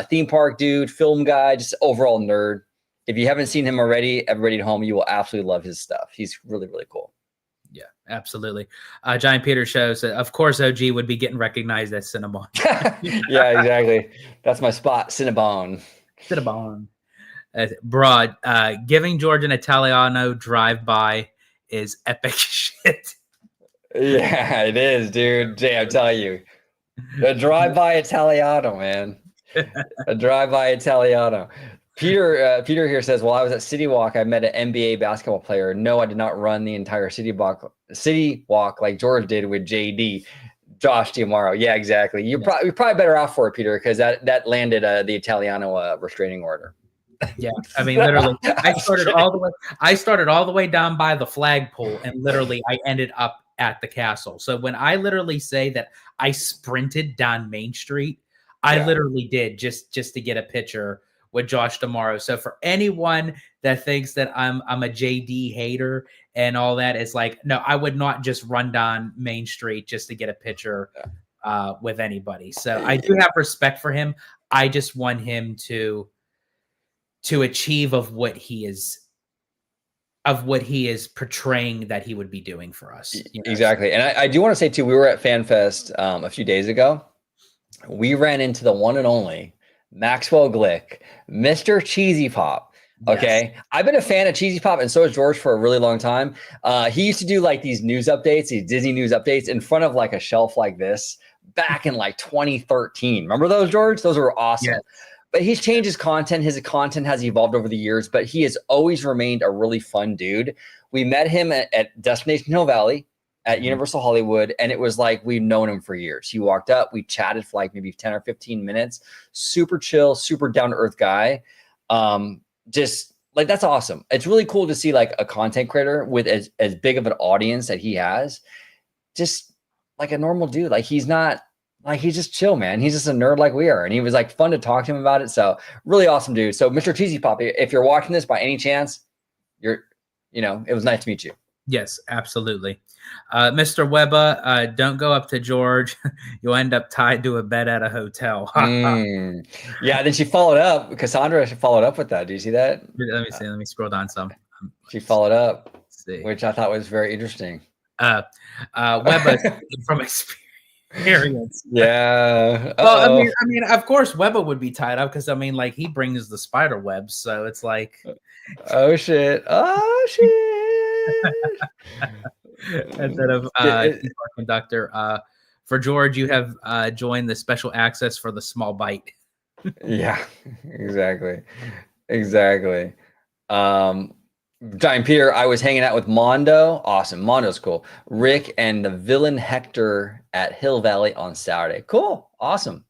Theme park dude, film guy, just overall nerd. If you haven't seen him already, everybody at home, you will absolutely love his stuff. He's really, really cool. Yeah, absolutely. Giant Peter shows that, of course, OG would be getting recognized as Cinnabon. Yeah, exactly. That's my spot, Cinnabon. Cinnabon. Broad, giving George an Italiano drive-by is epic shit. Yeah, it is, dude. Jay, I'm telling you. A drive-by Italiano, man. A drive-by Italiano. Peter here says, while I was at City Walk, I met an NBA basketball player. No, I did not run the entire City Walk like George did with JD. Josh Diamaro. Yeah, exactly. You're probably better off for it, Peter, because that landed the Italiano restraining order. Yeah, I mean, literally, I started all the way down by the flagpole, and literally, I ended up at the castle. So when I literally say that I sprinted down Main Street, I literally did just to get a picture with Josh D'Amaro. So for anyone that thinks that I'm a JD hater and all that, it's like, no, I would not just run down Main Street just to get a picture with anybody. So I do have respect for him. I just want him to achieve of what he is portraying that he would be doing for us. Exactly. And I do want to say too, we were at FanFest a few days ago. We ran into the one and only Maxwell Glick, Mr. Cheesy Pop. Okay. Yes. I've been a fan of Cheesy Pop, and so has George for a really long time. He used to do these news updates, these Disney news updates in front of a shelf like this back in 2013. Remember those, George? Those were awesome. Yes. But he's changed his content. His content has evolved over the years, but he has always remained a really fun dude. We met him at Destination Hill Valley at Universal Hollywood, and it was like we've known him for years. He walked up, we chatted for maybe 10 or 15 minutes. Super chill, super down-to-earth guy. Just that's awesome. It's really cool to see a content creator with as big of an audience that he has. Just a normal dude. He's not he's just chill, man. He's just a nerd like we are. And he was fun to talk to him about it. So really awesome dude. So Mr. Cheesy Pop, if you're watching this by any chance, it was nice to meet you. Yes, absolutely. Mr. Webba, don't go up to George. You'll end up tied to a bed at a hotel. Yeah, then she followed up. Cassandra followed up with that. Do you see that? Let me see. Let me scroll down some. She followed up, which I thought was very interesting. Webba from experience. Yeah. Well, I mean, of course, Webba would be tied up because he brings the spider webs, so it's oh shit! Oh shit! Instead of conductor, for George, you have joined the special access for the small bite. Yeah, exactly. Giant Peter, I was hanging out with Mondo. Awesome. Mondo's cool. Rick and the villain Hector at Hill Valley on Saturday. Cool. Awesome.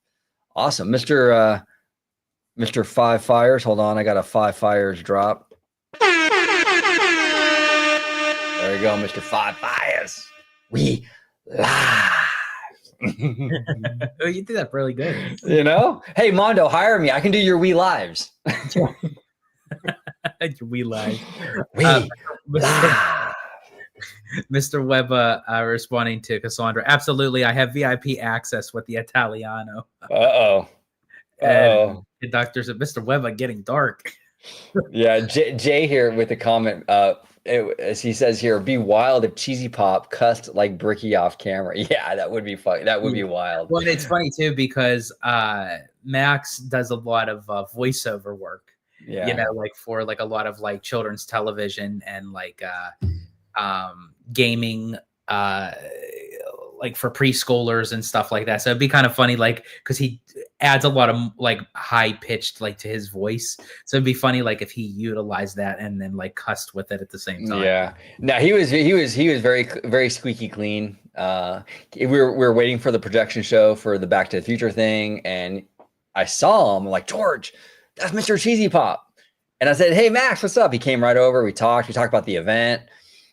Mr. Five Fires. Hold on. I got a Five Fires drop. There you go, Mr. Five Fires. We live. Oh, you did that really good. Hey, Mondo, hire me. I can do your We Lives. We live. We live. Mr. Webber responding to Cassandra. Absolutely, I have VIP access with the Italiano. Uh-oh. And the doctor said, Mr. Webber getting dark. Yeah, Jay here with a comment. As he says here, be wild if Cheesy Pop cussed like Bricky off camera. Yeah, that would be fun. That would be wild. Well, it's funny too because Max does a lot of voiceover work. Yeah, you know, like for like a lot of like children's television and like gaming, like for preschoolers and stuff like that. So it'd be kind of funny, like because he adds a lot of like high pitched like to his voice. So it'd be funny like if he utilized that and then like cussed with it at the same time. Yeah. No, he was very squeaky clean. We were waiting for the projection show for the Back to the Future thing, and I saw him. I'm like, George, that's Mr. Cheesy Pop. And I said, hey, Max, what's up? He came right over. We talked about the event.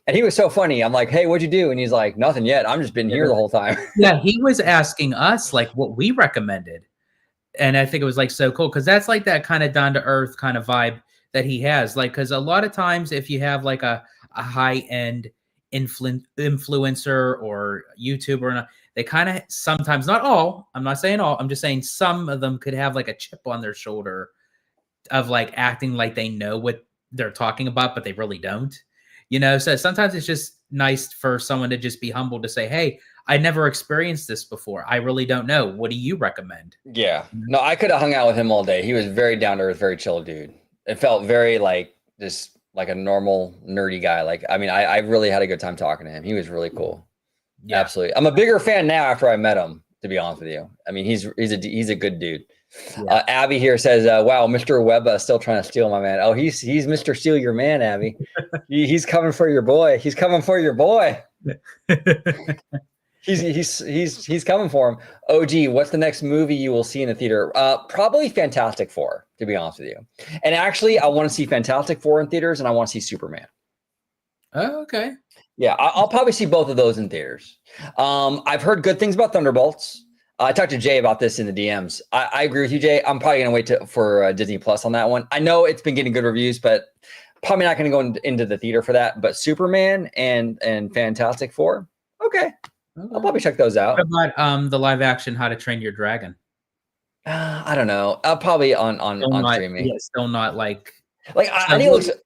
And he was so funny. I'm like, hey, what'd you do? And he's like, nothing yet. I'm just been here the whole time. Yeah, he was asking us like what we recommended. And I think it was like so cool because that's like that kind of down to earth kind of vibe that he has. Like, because a lot of times if you have like a high end influencer or YouTuber, they kind of sometimes, not all, I'm not saying all, I'm just saying some of them could have like a chip on their shoulder of like acting like they know what they're talking about, but they really don't. You know, so sometimes it's just nice for someone to just be humble to say, hey, I never experienced this before. I really don't know. What do you recommend? Yeah. No, I could have hung out with him all day. He was very down to earth, very chill dude. It felt very like just like a normal nerdy guy. Like, I mean, I really had a good time talking to him. He was really cool. Yeah. Absolutely. I'm a bigger fan now after I met him, to be honest with you. I mean, he's a good dude. Yeah. Abby here says, wow, Mr. Webber still trying to steal my man. Oh, he's Mr. Steal Your Man, Abby. He's coming for your boy. He's coming for your boy. He's coming for him. OG, what's the next movie you will see in the theater? Probably Fantastic Four, to be honest with you. And actually, I want to see Fantastic Four in theaters, and I want to see Superman. Oh, okay. Yeah, I'll probably see both of those in theaters. I've heard good things about Thunderbolts. I talked to Jay about this in the DMs. I agree with you, Jay. I'm probably going to wait for Disney Plus on that one. I know it's been getting good reviews, but probably not going to go into the theater for that. But Superman and Fantastic Four, okay. I'll probably check those out. What about the live action How to Train Your Dragon? I don't know. I'll probably on streaming. Yeah, still not like I think it looks good.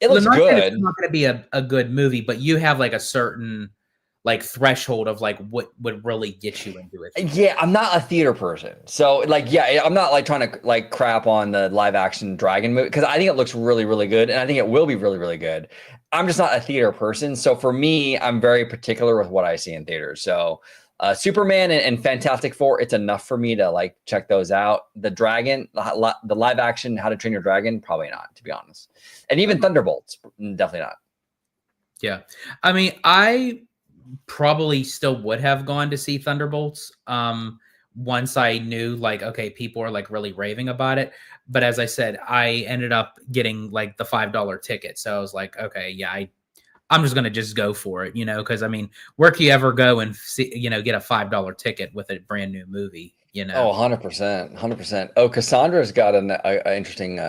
It's not going to be a good movie, but you have like a certain like threshold of like what would really get you into it. Yeah, I'm not a theater person. So like, yeah, I'm not like trying to like crap on the live action dragon movie because I think it looks really, really good. And I think it will be really, really good. I'm just not a theater person. So for me, I'm very particular with what I see in theaters. So Superman and Fantastic Four, it's enough for me to like check those out. The Dragon, the live action How to Train Your Dragon, probably not, to be honest. And even Thunderbolts, definitely not. Yeah. I mean, I probably still would have gone to see Thunderbolts once I knew like, okay, people are like really raving about it. But as I said, I ended up getting like the $5 ticket. So I was like, okay, yeah, I'm just going to just go for it, you know, because I mean, where can you ever go and see, you know, get a $5 ticket with a brand new movie, you know? Oh, 100%. 100%. Oh, Cassandra's got an interesting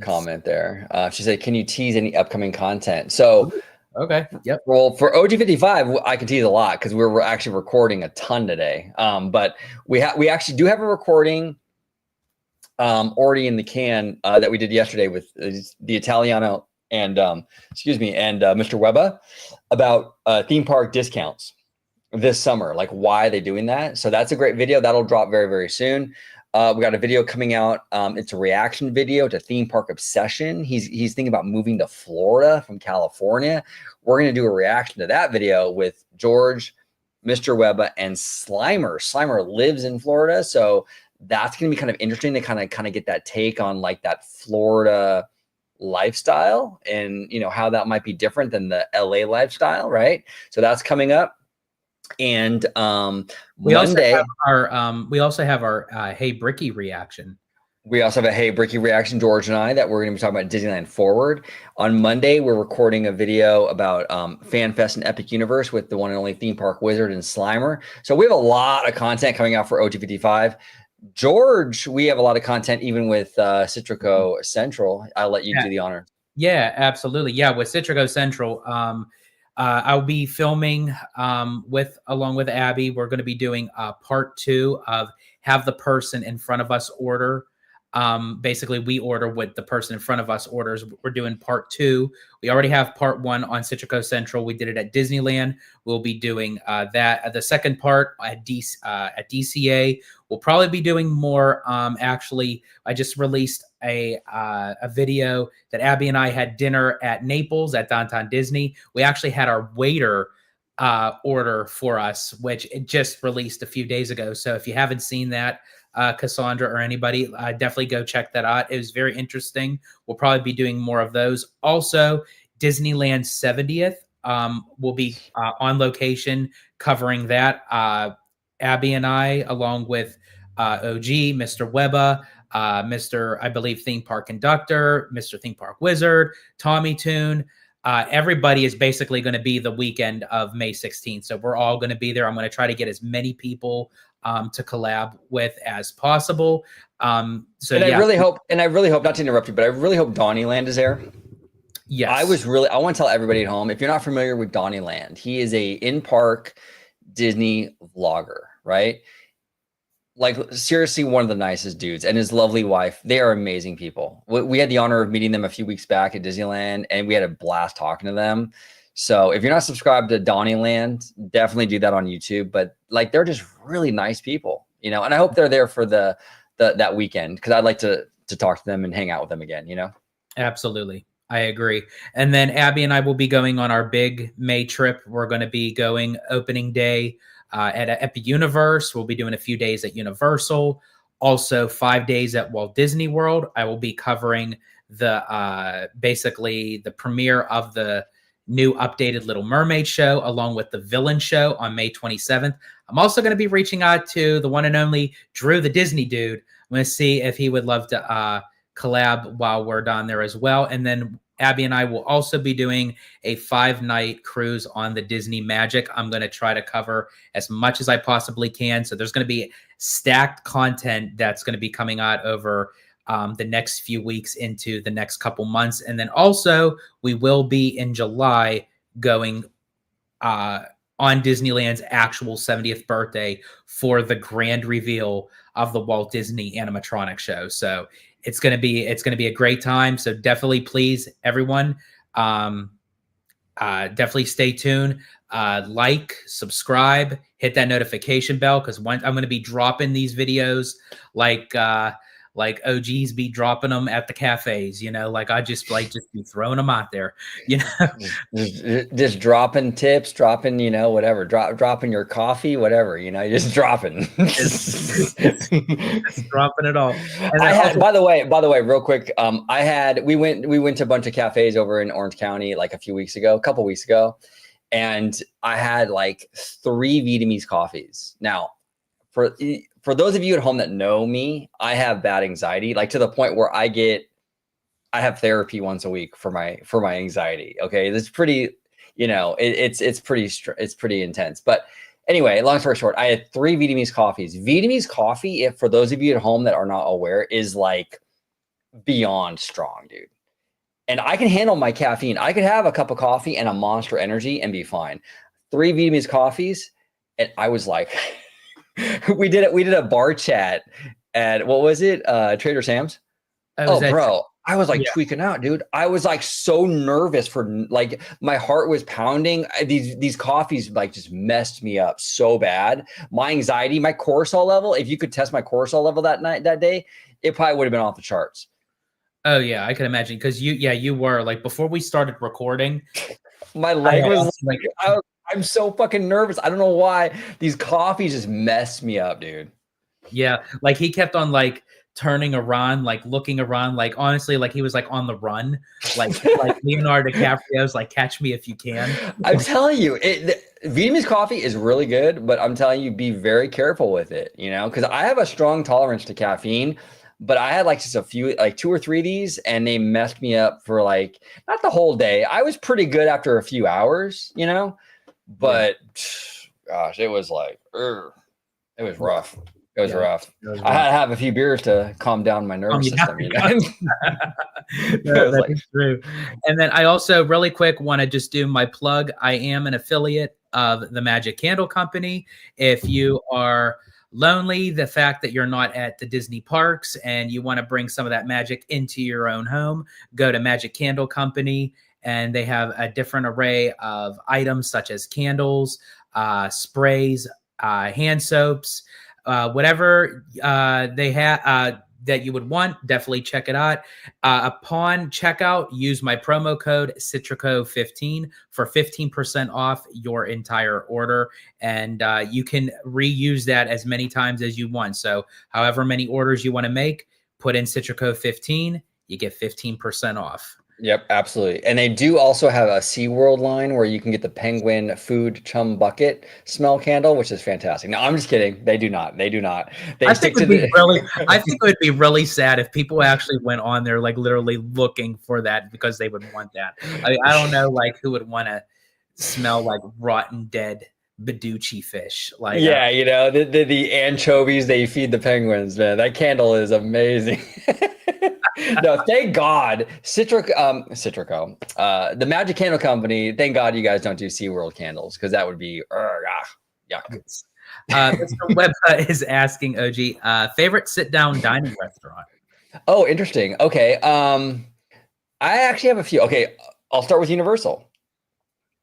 comment there. She said, can you tease any upcoming content? So, okay. Yep. Well, for OG55, I can tease a lot because we're actually recording a ton today. But we actually do have a recording already in the can that we did yesterday with the Italiano and Mr. Webber about theme park discounts this summer. Like, why are they doing that? So that's a great video that'll drop very, very soon. We got a video coming out. It's a reaction video to Theme Park Obsession. He's thinking about moving to Florida from California. We're going to do a reaction to that video with George, Mr. Webber, and Slimer. Slimer lives in Florida, so that's going to be kind of interesting to kind of get that take on like that Florida lifestyle and, you know, how that might be different than the LA lifestyle, right? So that's coming up. And we also have our Hey Bricky reaction. We also have a Hey Bricky reaction, George and I, that we're going to be talking about Disneyland Forward. On Monday, we're recording a video about FanFest and Epic Universe with the one and only Theme Park Wizard and Slimer. So we have a lot of content coming out for OG55. George, we have a lot of content even with Citrico Central. I'll let you do the honor. Yeah, absolutely. Yeah, with Citrico Central, I'll be filming along with Abby. We're going to be doing part 2 of have the person in front of us order. Basically, we order what the person in front of us orders. We're doing part 2. We already have part 1 on Citrico Central. We did it at Disneyland. We'll be doing that. The second part at DCA. We'll probably be doing more. Actually, I just released a video that Abby and I had dinner at Naples at Downtown Disney. We actually had our waiter order for us, which it just released a few days ago. So if you haven't seen that, Cassandra or anybody, definitely go check that out. It was very interesting. We'll probably be doing more of those. Also, Disneyland 70th will be on location covering that. Abby and I, along with OG, Mr. Webba, Mr. I believe Theme Park Conductor, Mr. Theme Park Wizard, Tommy Toon. Everybody is basically going to be the weekend of May 16th. So we're all going to be there. I'm going to try to get as many people to collab with as possible. I really hope, not to interrupt you, but I really hope Donnyland is there. Yes. I want to tell everybody at home, if you're not familiar with Donnyland, he is a in-park Disney vlogger, right? Like seriously, one of the nicest dudes, and his lovely wife. They are amazing people. We had the honor of meeting them a few weeks back at Disneyland, and we had a blast talking to them. So if you're not subscribed to Donnyland, definitely do that on YouTube. But like, they're just really nice people, you know. And I hope they're there for that weekend, because I'd like to talk to them and hang out with them again, you know. Absolutely. I agree. And then Abby and I will be going on our big May trip. We're going to be going opening day at Epic Universe. We'll be doing a few days at Universal. Also 5 days at Walt Disney World. I will be covering the basically the premiere of the new updated Little Mermaid show, along with the villain show on May 27th. I'm also going to be reaching out to the one and only Drew, the Disney dude. I'm going to see if he would love to collab while we're down there as well. And then Abby and I will also be doing a 5-night cruise on the Disney Magic. I'm going to try to cover as much as I possibly can. So there's going to be stacked content that's going to be coming out over the next few weeks into the next couple months. And then also we will be in July going on Disneyland's actual 70th birthday for the grand reveal of the Walt Disney animatronic show. So it's going to be a great time. So definitely, please, everyone, definitely stay tuned. Like, subscribe, hit that notification bell, because I'm going to be dropping these videos like OGs be dropping them at the cafes, you know, like I just be throwing them out there, you know, just dropping tips, dropping, you know, whatever, dropping your coffee, whatever, you know, just dropping, just dropping it all. And by the way, real quick, we went to a bunch of cafes over in Orange County, like a couple weeks ago. And I had like 3 Vietnamese coffees. Now, for those of you at home that know me, I have bad anxiety, like to the point where I have therapy once a week for my anxiety. Okay. It's pretty, you know, it's pretty intense. But anyway, long story short, I had 3 Vietnamese coffees. Vietnamese coffee, if for those of you at home that are not aware, is like beyond strong, dude. And I can handle my caffeine. I could have a cup of coffee and a Monster Energy and be fine. 3 Vietnamese coffees, and I was like, we did a bar chat at, what was it? Trader Sam's. Bro, I was like tweaking out, dude. I was like so nervous for, like, my heart was pounding. These coffees like just messed me up so bad. My anxiety, my cortisol level, if you could test my cortisol level that day, it probably would have been off the charts. Oh yeah, I can imagine, because you were like, before we started recording, my leg was like, I'm so fucking nervous. I don't know why these coffees just messed me up, dude. Yeah, like he kept on like turning around, like looking around, like honestly, like he was like on the run, like Leonardo DiCaprio's like Catch Me If You Can. I'm telling you, Vietnamese coffee is really good, but I'm telling you, be very careful with it, you know, because I have a strong tolerance to caffeine. But I had like just a few, like 2 or 3 of these, and they messed me up for like, not the whole day. I was pretty good after a few hours, you know, but gosh, it was like, it was rough. It was rough. I had to have a few beers to calm down my nervous system. You know? No, that is true. And then I also really quick want to just do my plug. I am an affiliate of the Magic Candle Company. If you are lonely, the fact that you're not at the Disney parks and you want to bring some of that magic into your own home, go to Magic Candle Company, and they have a different array of items such as candles, sprays, hand soaps, whatever they have that you would want. Definitely check it out. Upon checkout, use my promo code Citrico15 for 15% off your entire order. And you can reuse that as many times as you want. So however many orders you want to make, put in Citrico15, you get 15% off. Yep, absolutely. And they do also have a SeaWorld line where you can get the penguin food chum bucket smell candle, which is fantastic. No, I'm just kidding. They do not. They do not. They I think it would be really sad if people actually went on there like literally looking for that because they would want that. I don't know like who would want to smell like rotten dead Beducci fish. Like yeah, you know, the anchovies they feed the penguins, man. That candle is amazing. No, thank God, Citrico, the Magic Candle Company. Thank God you guys don't do SeaWorld candles because that would be yuck. Mr. Webba is asking OG favorite sit-down dining restaurant. Oh, interesting. Okay, I actually have a few. Okay, I'll start with Universal.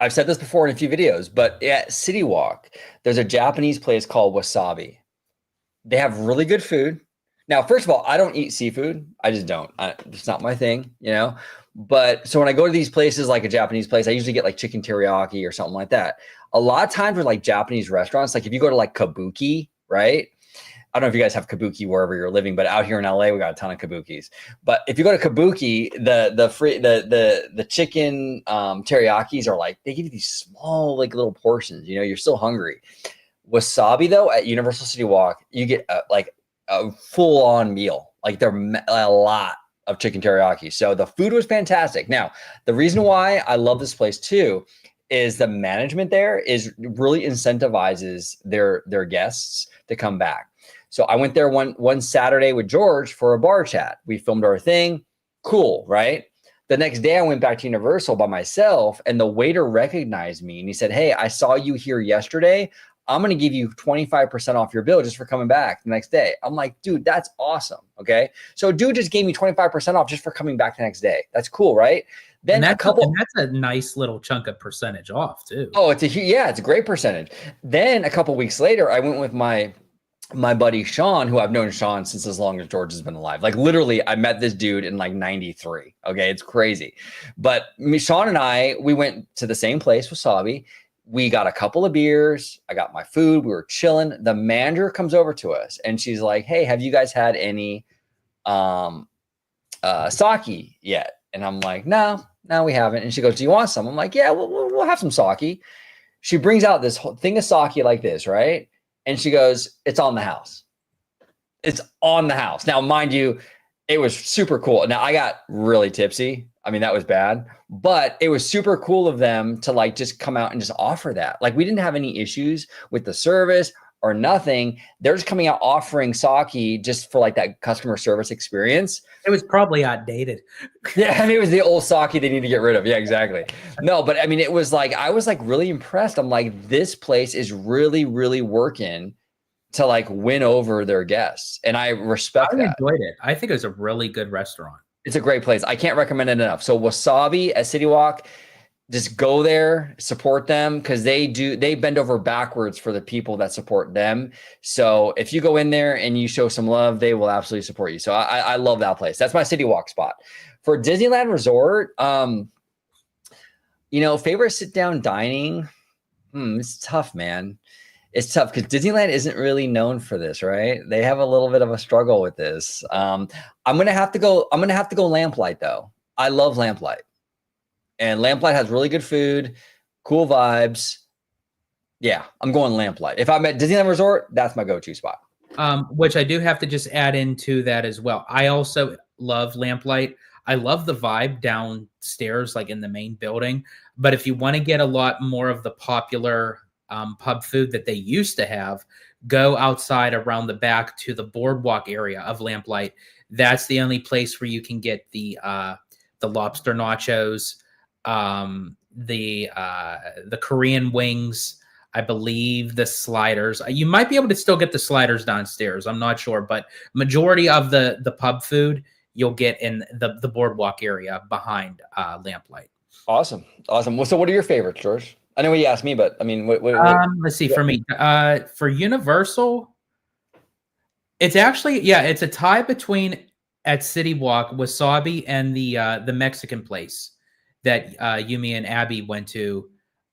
I've said this before in a few videos, but at City Walk, there's a Japanese place called Wasabi. They have really good food. Now, first of all, I don't eat seafood. I just don't. It's not my thing, you know? But so when I go to these places, like a Japanese place, I usually get like chicken teriyaki or something like that. A lot of times with like Japanese restaurants, like if you go to like Kabuki, right? I don't know if you guys have Kabuki wherever you're living, but out here in LA, we got a ton of Kabukis. But if you go to Kabuki, the chicken teriyakis are like, they give you these small like little portions, you know, you're still hungry. Wasabi though, at Universal City Walk, you get like a full-on meal. Like they're a lot of chicken teriyaki. So the food was fantastic. Now, the reason why I love this place too is the management there is really incentivizes their guests to come back. So I went there one Saturday with George for a bar chat. We filmed our thing. Cool, right? The next day I went back to Universal by myself and the waiter recognized me and he said, "Hey, I saw you here yesterday. I'm going to give you 25% off your bill just for coming back the next day." I'm like, dude, that's awesome. Okay. So dude just gave me 25% off just for coming back the next day. That's cool, right? Then that's a nice little chunk of percentage off too. Oh, it's a great percentage. Then a couple weeks later, I went with my buddy Sean, who I've known Sean since as long as George has been alive. Like literally, I met this dude in like 93. Okay. It's crazy. But Sean and I, we went to the same place, Wasabi. We got a couple of beers. I got my food. We were chilling. The manager comes over to us and she's like, "Hey, have you guys had any sake yet?" And I'm like, no, we haven't. And she goes, "Do you want some?" I'm like, "Yeah, we'll have some sake." She brings out this whole thing of sake like this, right? And she goes, "It's on the house. It's on the house." Now, mind you, it was super cool. Now, I got really tipsy. I mean, that was bad, but it was super cool of them to like just come out and just offer that. Like we didn't have any issues with the service or nothing. They're just coming out offering sake just for like that customer service experience. It was probably outdated. Yeah, I mean, it was the old sake they need to get rid of. Yeah, exactly. No, but I mean, it was like, I was like really impressed. I'm like, this place is really, really working to like win over their guests. And I respect that. I enjoyed it. I think it was a really good restaurant. It's a great place. I can't recommend it enough. So Wasabi at City Walk, just go there, support them because they bend over backwards for the people that support them. So if you go in there and you show some love, they will absolutely support you. So I love that place. That's my City Walk spot. For Disneyland Resort, you know, favorite sit down dining. It's tough, man. It's tough because Disneyland isn't really known for this, right? They have a little bit of a struggle with this. I'm gonna have to go Lamplight though. I love Lamplight, and Lamplight has really good food, cool vibes. Yeah, I'm going Lamplight. If I'm at Disneyland Resort, that's my go-to spot. Which I do have to just add into that as well. I also love Lamplight. I love the vibe downstairs, like in the main building. But if you want to get a lot more of the popular pub food that they used to have, go outside around the back to the boardwalk area of Lamplight. That's the only place where you can get the lobster nachos, the Korean wings, I believe the sliders. You might be able to still get the sliders downstairs. I'm not sure, but majority of the pub food you'll get in the boardwalk area behind Lamplight. Awesome. Awesome. Well, so what are your favorites, George? I know what you asked me, but I mean, Let's see. For me, for Universal, it's actually, yeah, it's a tie between at City Walk Wasabi and the Mexican place that Yumi and Abby went to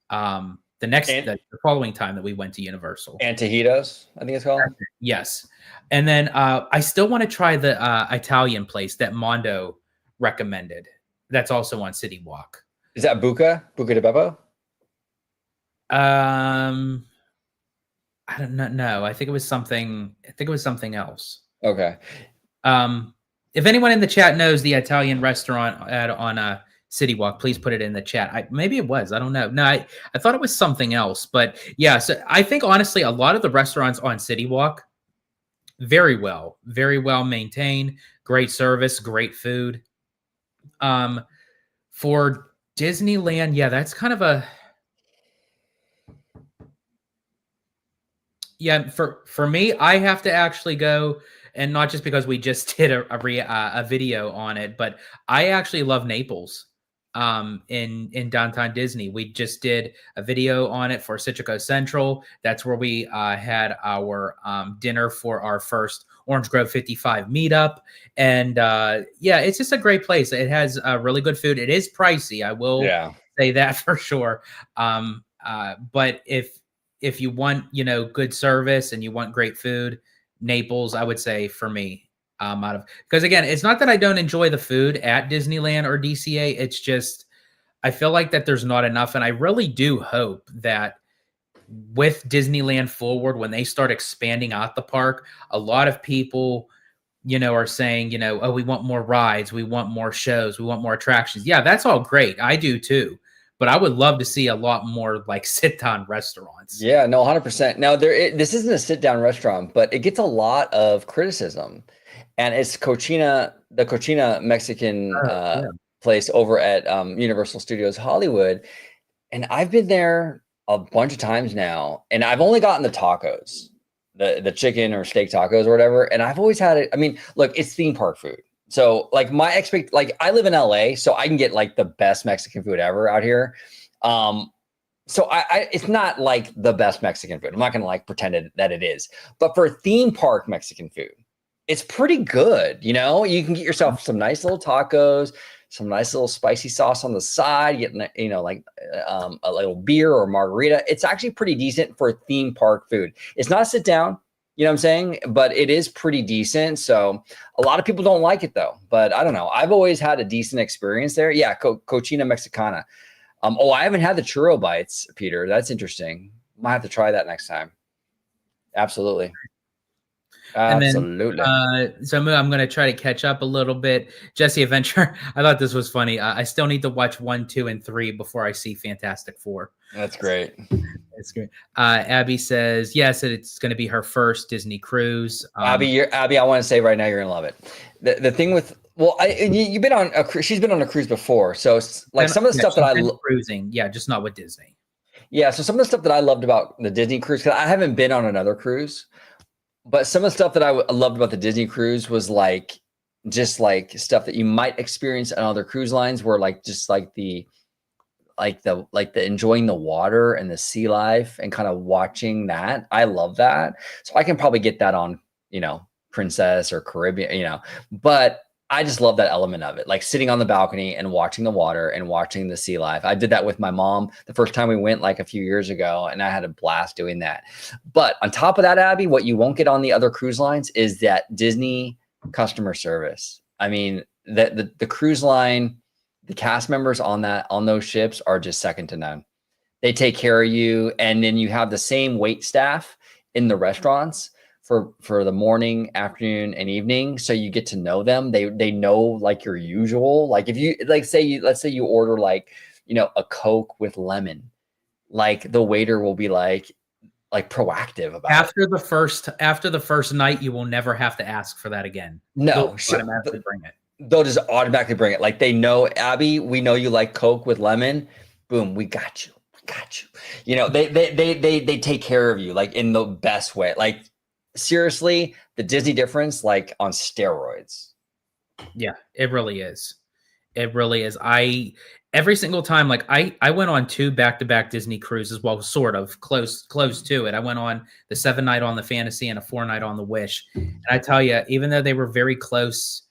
the following time that we went to Universal. Antojitos, I think it's called. Yes. And then I still want to try the Italian place that Mondo recommended. That's also on City Walk. Is that Buca de Beppo? I don't know. I think it was something else. Okay. If anyone in the chat knows the Italian restaurant on City Walk, please put it in the chat. Maybe it was. I don't know. No, I thought it was something else. But yeah, so I think honestly, a lot of the restaurants on City Walk, very well maintained, great service, great food. For Disneyland, yeah, that's kind of a for me, I have to actually go, and not just because we just did a video on it, but I actually love Naples. In downtown Disney, we just did a video on it for Citrico Central. That's where we had our dinner for our first Orange Grove 55 meetup, and yeah, it's just a great place. It has really good food. It is pricey, I will say that for sure. But if you want, good service and you want great food, Naples, I would say for me, because again, it's not that I don't enjoy the food at Disneyland or DCA. It's just, I feel like that there's not enough. And I really do hope that with Disneyland Forward, when they start expanding out the park, a lot of people, are saying, oh, we want more rides. We want more shows. We want more attractions. Yeah, that's all great. I do too. But I would love to see a lot more like sit-down restaurants. Yeah, no, 100%. Now, this isn't a sit-down restaurant, but it gets a lot of criticism. And it's the Cochina Mexican place over at Universal Studios Hollywood. And I've been there a bunch of times now, and I've only gotten the tacos, the chicken or steak tacos or whatever. And I've always had it. I mean, look, it's theme park food. So like I live in LA, so I can get like the best Mexican food ever out here. So it's not like the best Mexican food. I'm not going to like pretend that it is, but for theme park Mexican food, it's pretty good. You can get yourself some nice little tacos, some nice little spicy sauce on the side, getting, like a little beer or margarita. It's actually pretty decent for theme park food. It's not sit down. You know what I'm saying? But it is pretty decent. So a lot of people don't like it though. But I don't know. I've always had a decent experience there. Yeah, Cochina Mexicana. I haven't had the churro bites, Peter. That's interesting. Might have to try that next time. Absolutely. Absolutely. So I'm going to try to catch up a little bit. Jesse Adventure, I thought this was funny. I still need to watch 1, 2, and 3 before I see Fantastic Four. That's great. That's great. Abby says, yes, it's going to be her first Disney cruise. Abby, I want to say right now, you're going to love it. The thing with, you've been on a cruise. She's been on a cruise before. So like some of the stuff that I love cruising. Yeah. Just not with Disney. Yeah. So some of the stuff that I loved about the Disney cruise, because I haven't been on another cruise, but some of the stuff that I loved about the Disney cruise was just like stuff that you might experience on other cruise lines, where the enjoying the water and the sea life and kind of watching that. I love that. So I can probably get that on, Princess or Caribbean, but I just love that element of it. Like sitting on the balcony and watching the water and watching the sea life. I did that with my mom the first time we went like a few years ago, and I had a blast doing that. But on top of that, Abby, what you won't get on the other cruise lines is that Disney customer service. I mean, the cruise line, the cast members on those ships are just second to none. They take care of you, and then you have the same wait staff in the restaurants for the morning, afternoon, and evening. So you get to know them. They know like your usual. Like if you let's say you order a Coke with lemon, like the waiter will be like, like proactive about it. After the first night, you will never have to ask for that again. No, They'll automatically bring it. They'll just automatically bring it. Like they know, Abby, we know you like Coke with lemon. Boom, we got you. We got you. You know, they take care of you like in the best way. Like seriously, the Disney difference, like on steroids. Yeah, it really is. It really is. Every single time, like I went on 2 back-to-back Disney cruises, well, sort of close to it. I went on the 7-night on the Fantasy and a 4-night on the Wish. And I tell you, even though they were very close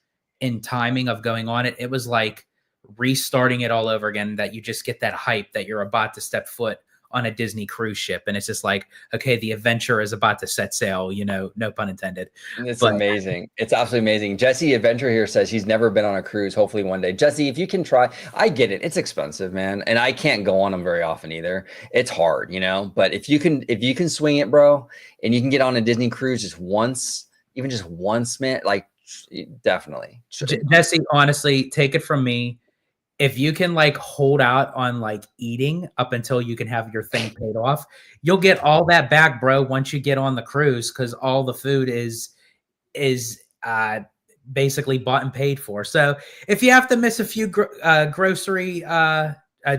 in timing of going on it, it was like restarting it all over again, that you just get that hype that you're about to step foot on a Disney cruise ship. And it's just like, okay, the adventure is about to set sail, you know, no pun intended. It's amazing. It's absolutely amazing. Jesse Adventure here says he's never been on a cruise. Hopefully one day. Jesse, if you can try, I get it. It's expensive, man. And I can't go on them very often either. It's hard, you know, but if you can swing it, bro, and you can get on a Disney cruise just once, even just once, man, like definitely. Jesse, honestly, take it from me. If you can like hold out on like eating up until you can have your thing paid off, you'll get all that back, bro, once you get on the cruise, because all the food is basically bought and paid for. So if you have to miss a few grocery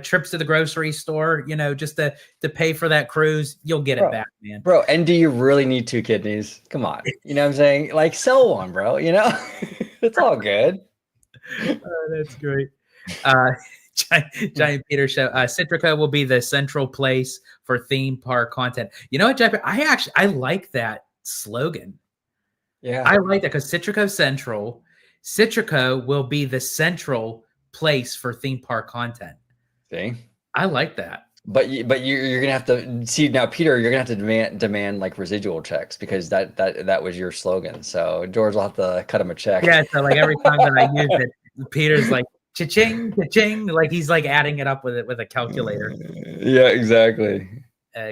trips to the grocery store, you know, just to pay for that cruise, you'll get it back, man. Bro, and do you really need 2 kidneys? Come on. You know what I'm saying? Like sell one, bro, you know? It's all good. That's great. Giant Peter show. Citrico will be the central place for theme park content. You know what, Jeff? I like that slogan. Yeah, I like that because Citrico Central, Citrico will be the central place for theme park content. See, I like that. But you're gonna have to see now, Peter. You're gonna have to demand like residual checks because that was your slogan. So George will have to cut him a check. Yeah, so like every time that I use it, Peter's like, cha-ching, cha-ching, like he's like adding it up with a calculator. Yeah, exactly.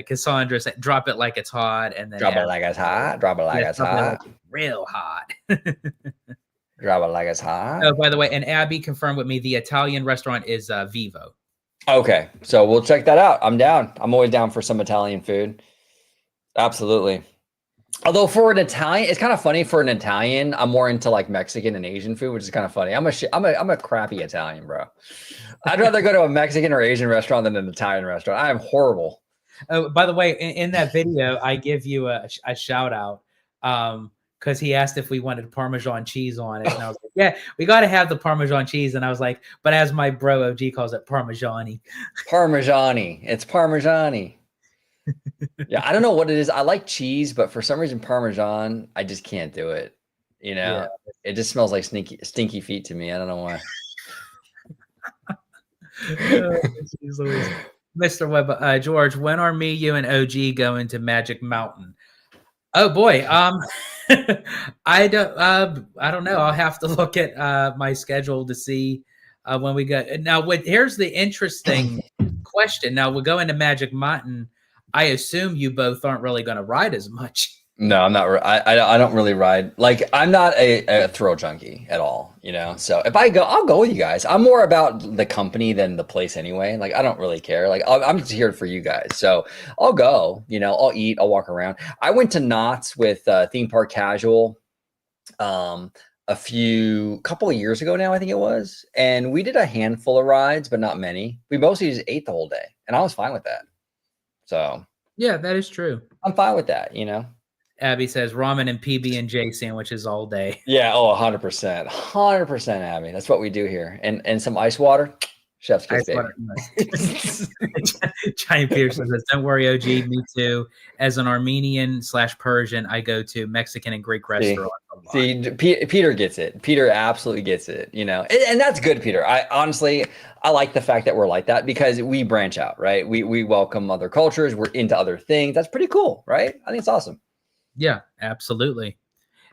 Cassandra said, drop it like it's hot, and then drop it like it's hot. Drop it like it's hot. Like real hot. Drop it like it's hot. Oh, by the way, and Abby confirmed with me the Italian restaurant is Vivo. Okay, so we'll check that out. I'm down. I'm always down for some Italian food. Absolutely. Although for an Italian, it's kind of funny. For an Italian, I'm more into like Mexican and Asian food, which is kind of funny. I'm a crappy Italian, bro. I'd rather go to a Mexican or Asian restaurant than an Italian restaurant. I am horrible. Oh, by the way, in that video, I give you a shout out because he asked if we wanted Parmesan cheese on it, and I was like, "Yeah, we got to have the Parmesan cheese." And I was like, "But as my bro OG calls it, Parmesan-y." Parmesan-y. It's Parmesan-y. Yeah, I don't know what it is. I like cheese, but for some reason Parmesan, I just can't do it. You know, It just smells like stinky feet to me. I don't know why. Mr. Webb, George, when are me, you, and OG going to Magic Mountain? Oh boy, I don't know. I'll have to look at my schedule to see when we go. Now, here's the interesting question. Now we're going to Magic Mountain. I assume you both aren't really going to ride as much. No, I'm not. I don't really ride. Like, I'm not a thrill junkie at all, you know? So if I go, I'll go with you guys. I'm more about the company than the place anyway. Like, I don't really care. Like, I'm just here for you guys. So I'll go, you know, I'll eat, I'll walk around. I went to Knott's with Theme Park Casual couple of years ago now, I think it was. And we did a handful of rides, but not many. We mostly just ate the whole day. And I was fine with that. So yeah, that is true. I'm fine with that, you know? Abby says ramen and PB&J sandwiches all day. Yeah, 100%. 100%, Abby. That's what we do here. And some ice water. Chef's kiss, baby. Giant Peterson says, don't worry, OG, me too. As an Armenian/Persian, I go to Mexican and Greek restaurants. See, Peter gets it. Peter absolutely gets it, you know. And that's good, Peter. I like the fact that we're like that because we branch out, right? We welcome other cultures. We're into other things. That's pretty cool, right? I think it's awesome. Yeah, absolutely.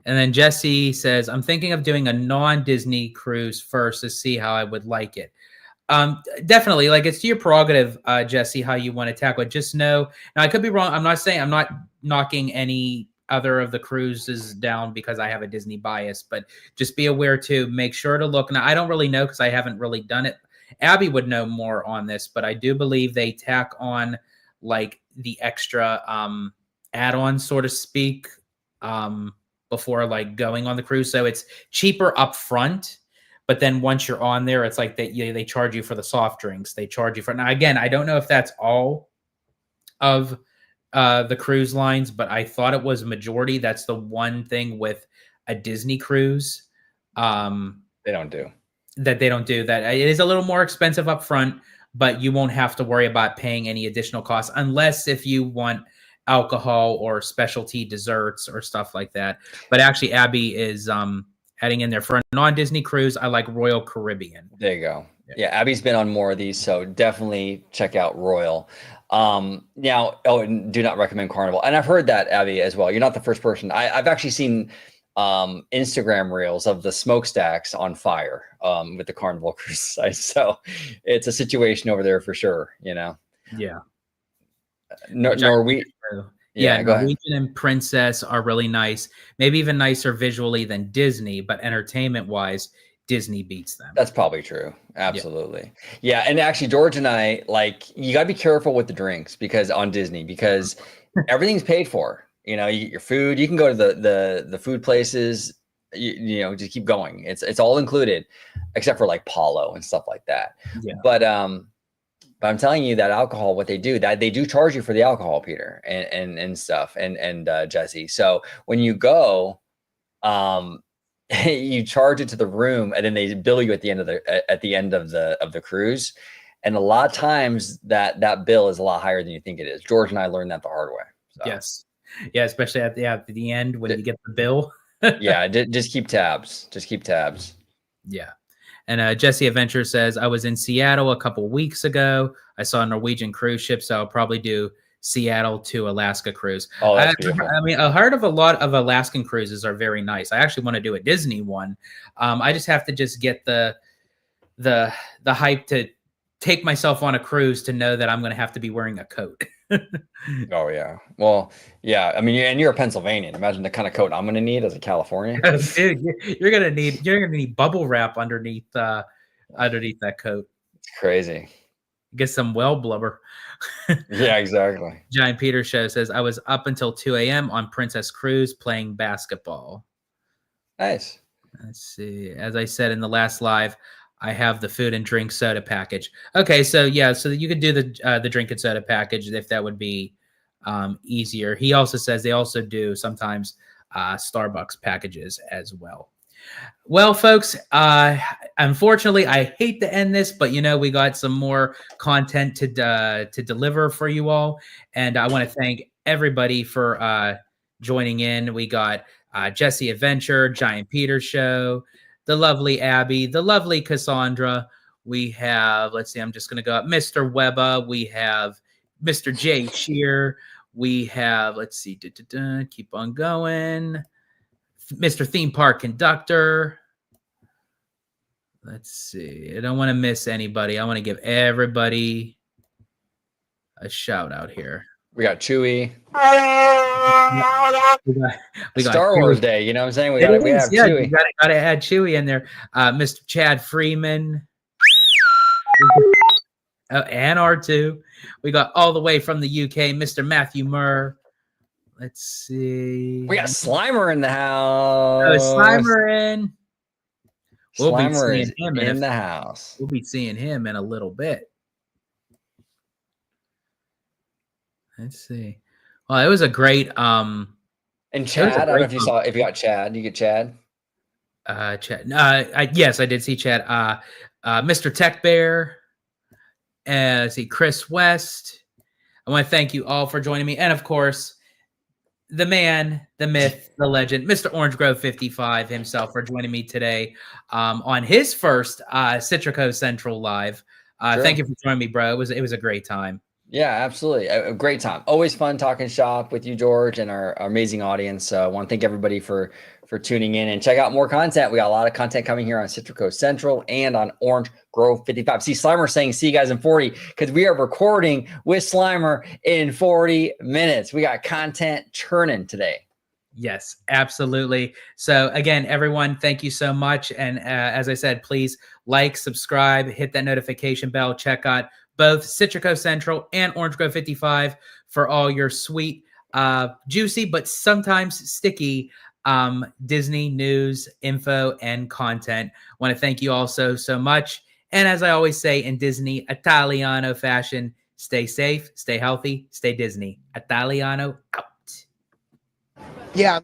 And then Jesse says, I'm thinking of doing a non-Disney cruise first to see how I would like it. Definitely, like, it's to your prerogative, Jesse, how you want to tackle it. Just know, now I could be wrong. I'm not knocking any other of the cruises down because I have a Disney bias, but just be aware to make sure to look. Now, I don't really know because I haven't really done it. Abby would know more on this, but I do believe they tack on like the extra add-on, so to speak, before like going on the cruise. So it's cheaper up front, but then once you're on there, it's like they charge you for the soft drinks. They charge you for, now again, I don't know if that's all of the cruise lines, but I thought it was a majority. That's the one thing with a Disney cruise They don't do that. They don't do that. It is a little more expensive up front, but you won't have to worry about paying any additional costs unless if you want alcohol or specialty desserts or stuff like that. But actually, Abby is adding in there for a non-Disney cruise. I like Royal Caribbean. There you go. Yeah, Abby's been on more of these, so definitely check out Royal. Now, and do not recommend Carnival. And I've heard that, Abby, as well. You're not the first person. I've actually seen Instagram reels of the smokestacks on fire with the Carnival cruise site. So it's a situation over there for sure, you know? Yeah. Norwegian. Yeah, Norwegian and Princess are really nice. Maybe even nicer visually than Disney, but entertainment-wise, Disney beats them. That's probably true. Absolutely. Yeah. And actually, George and I, like, you got to be careful with the drinks because on Disney, because everything's paid for. You know, you get your food. You can go to the food places. You know, just keep going. It's all included, except for like Palo and stuff like that. Yeah. But I'm telling you that alcohol, what they do, that they do charge you for the alcohol, Peter, and stuff, and Jesse. So when you go, you charge it to the room, and then they bill you at the end of the cruise. And a lot of times that bill is a lot higher than you think it is. George and I learned that the hard way. So. Yes. Yeah, especially at the end when you get the bill. Yeah, just keep tabs. Just keep tabs. Yeah. And Jesse Adventure says, I was in Seattle a couple weeks ago. I saw a Norwegian cruise ship, so I'll probably do Seattle to Alaska cruise. Oh, that's beautiful. I mean, I heard of a lot of Alaskan cruises are very nice. I actually want to do a Disney one. I just have to get the hype to take myself on a cruise to know that I'm going to have to be wearing a coat. Oh yeah. Well, yeah. I mean, and you're a Pennsylvanian. Imagine the kind of coat I'm going to need as a Californian. Dude, you're gonna need bubble wrap underneath that coat. It's crazy. Get some well blubber. Yeah, exactly. Giant Peter Show says, I was up until 2 a.m. on Princess Cruise playing basketball. Nice. Let's see. As I said in the last live, I have the food and drink soda package. Okay, so yeah, so you could do the drink and soda package if that would be easier. He also says they also do sometimes Starbucks packages as well. Well, folks, unfortunately, I hate to end this, but you know we got some more content to deliver for you all, and I want to thank everybody for joining in. We got Jesse Adventure, Giant Peter Show, the lovely Abby, the lovely Cassandra. We have, let's see, I'm just going to go up, Mr. Webba. We have Mr. Jay Shear. We have, let's see, keep on going. Mr. Theme Park Conductor. Let's see. I don't want to miss anybody. I want to give everybody a shout out here. We got Chewy. We got Star Wars Day. You know what I'm saying? We have Chewy. You gotta add Chewy in there. Mr. Chad Freeman. And R2. We got all the way from the UK, Mr. Matthew Murr. Let's see. We got Slimer in the house. Oh, Slimer in. Slimer is in the house. We'll be seeing him in a little bit. Let's see. Well, it was a great and Chad, I don't know if you got Chad. You get Chad? Chad. Yes, I did see Chad. Mr. Tech Bear. Let's see, Chris West. I want to thank you all for joining me. And of course, the man, the myth, the legend, Mr. Orange Grove 55 himself for joining me today on his first Citrico Central live. Sure. Thank you for joining me, bro. It was a great time. Yeah, absolutely. A great time. Always fun talking shop with you, George, and our amazing audience. I want to thank everybody for tuning in and check out more content. We got a lot of content coming here on Citrico Central and on Orange Grove 55. See, Slimer saying, see you guys in 40, because we are recording with Slimer in 40 minutes. We got content churning today. Yes, absolutely. So again, everyone, thank you so much. And as I said, please like, subscribe, hit that notification bell, check out both Citrico Central and Orange Grove 55 for all your sweet juicy but sometimes sticky Disney news, info, and content. Want to thank you all so much. And as I always say in Disney Italiano fashion, stay safe, stay healthy, stay Disney. Italiano out. Yeah,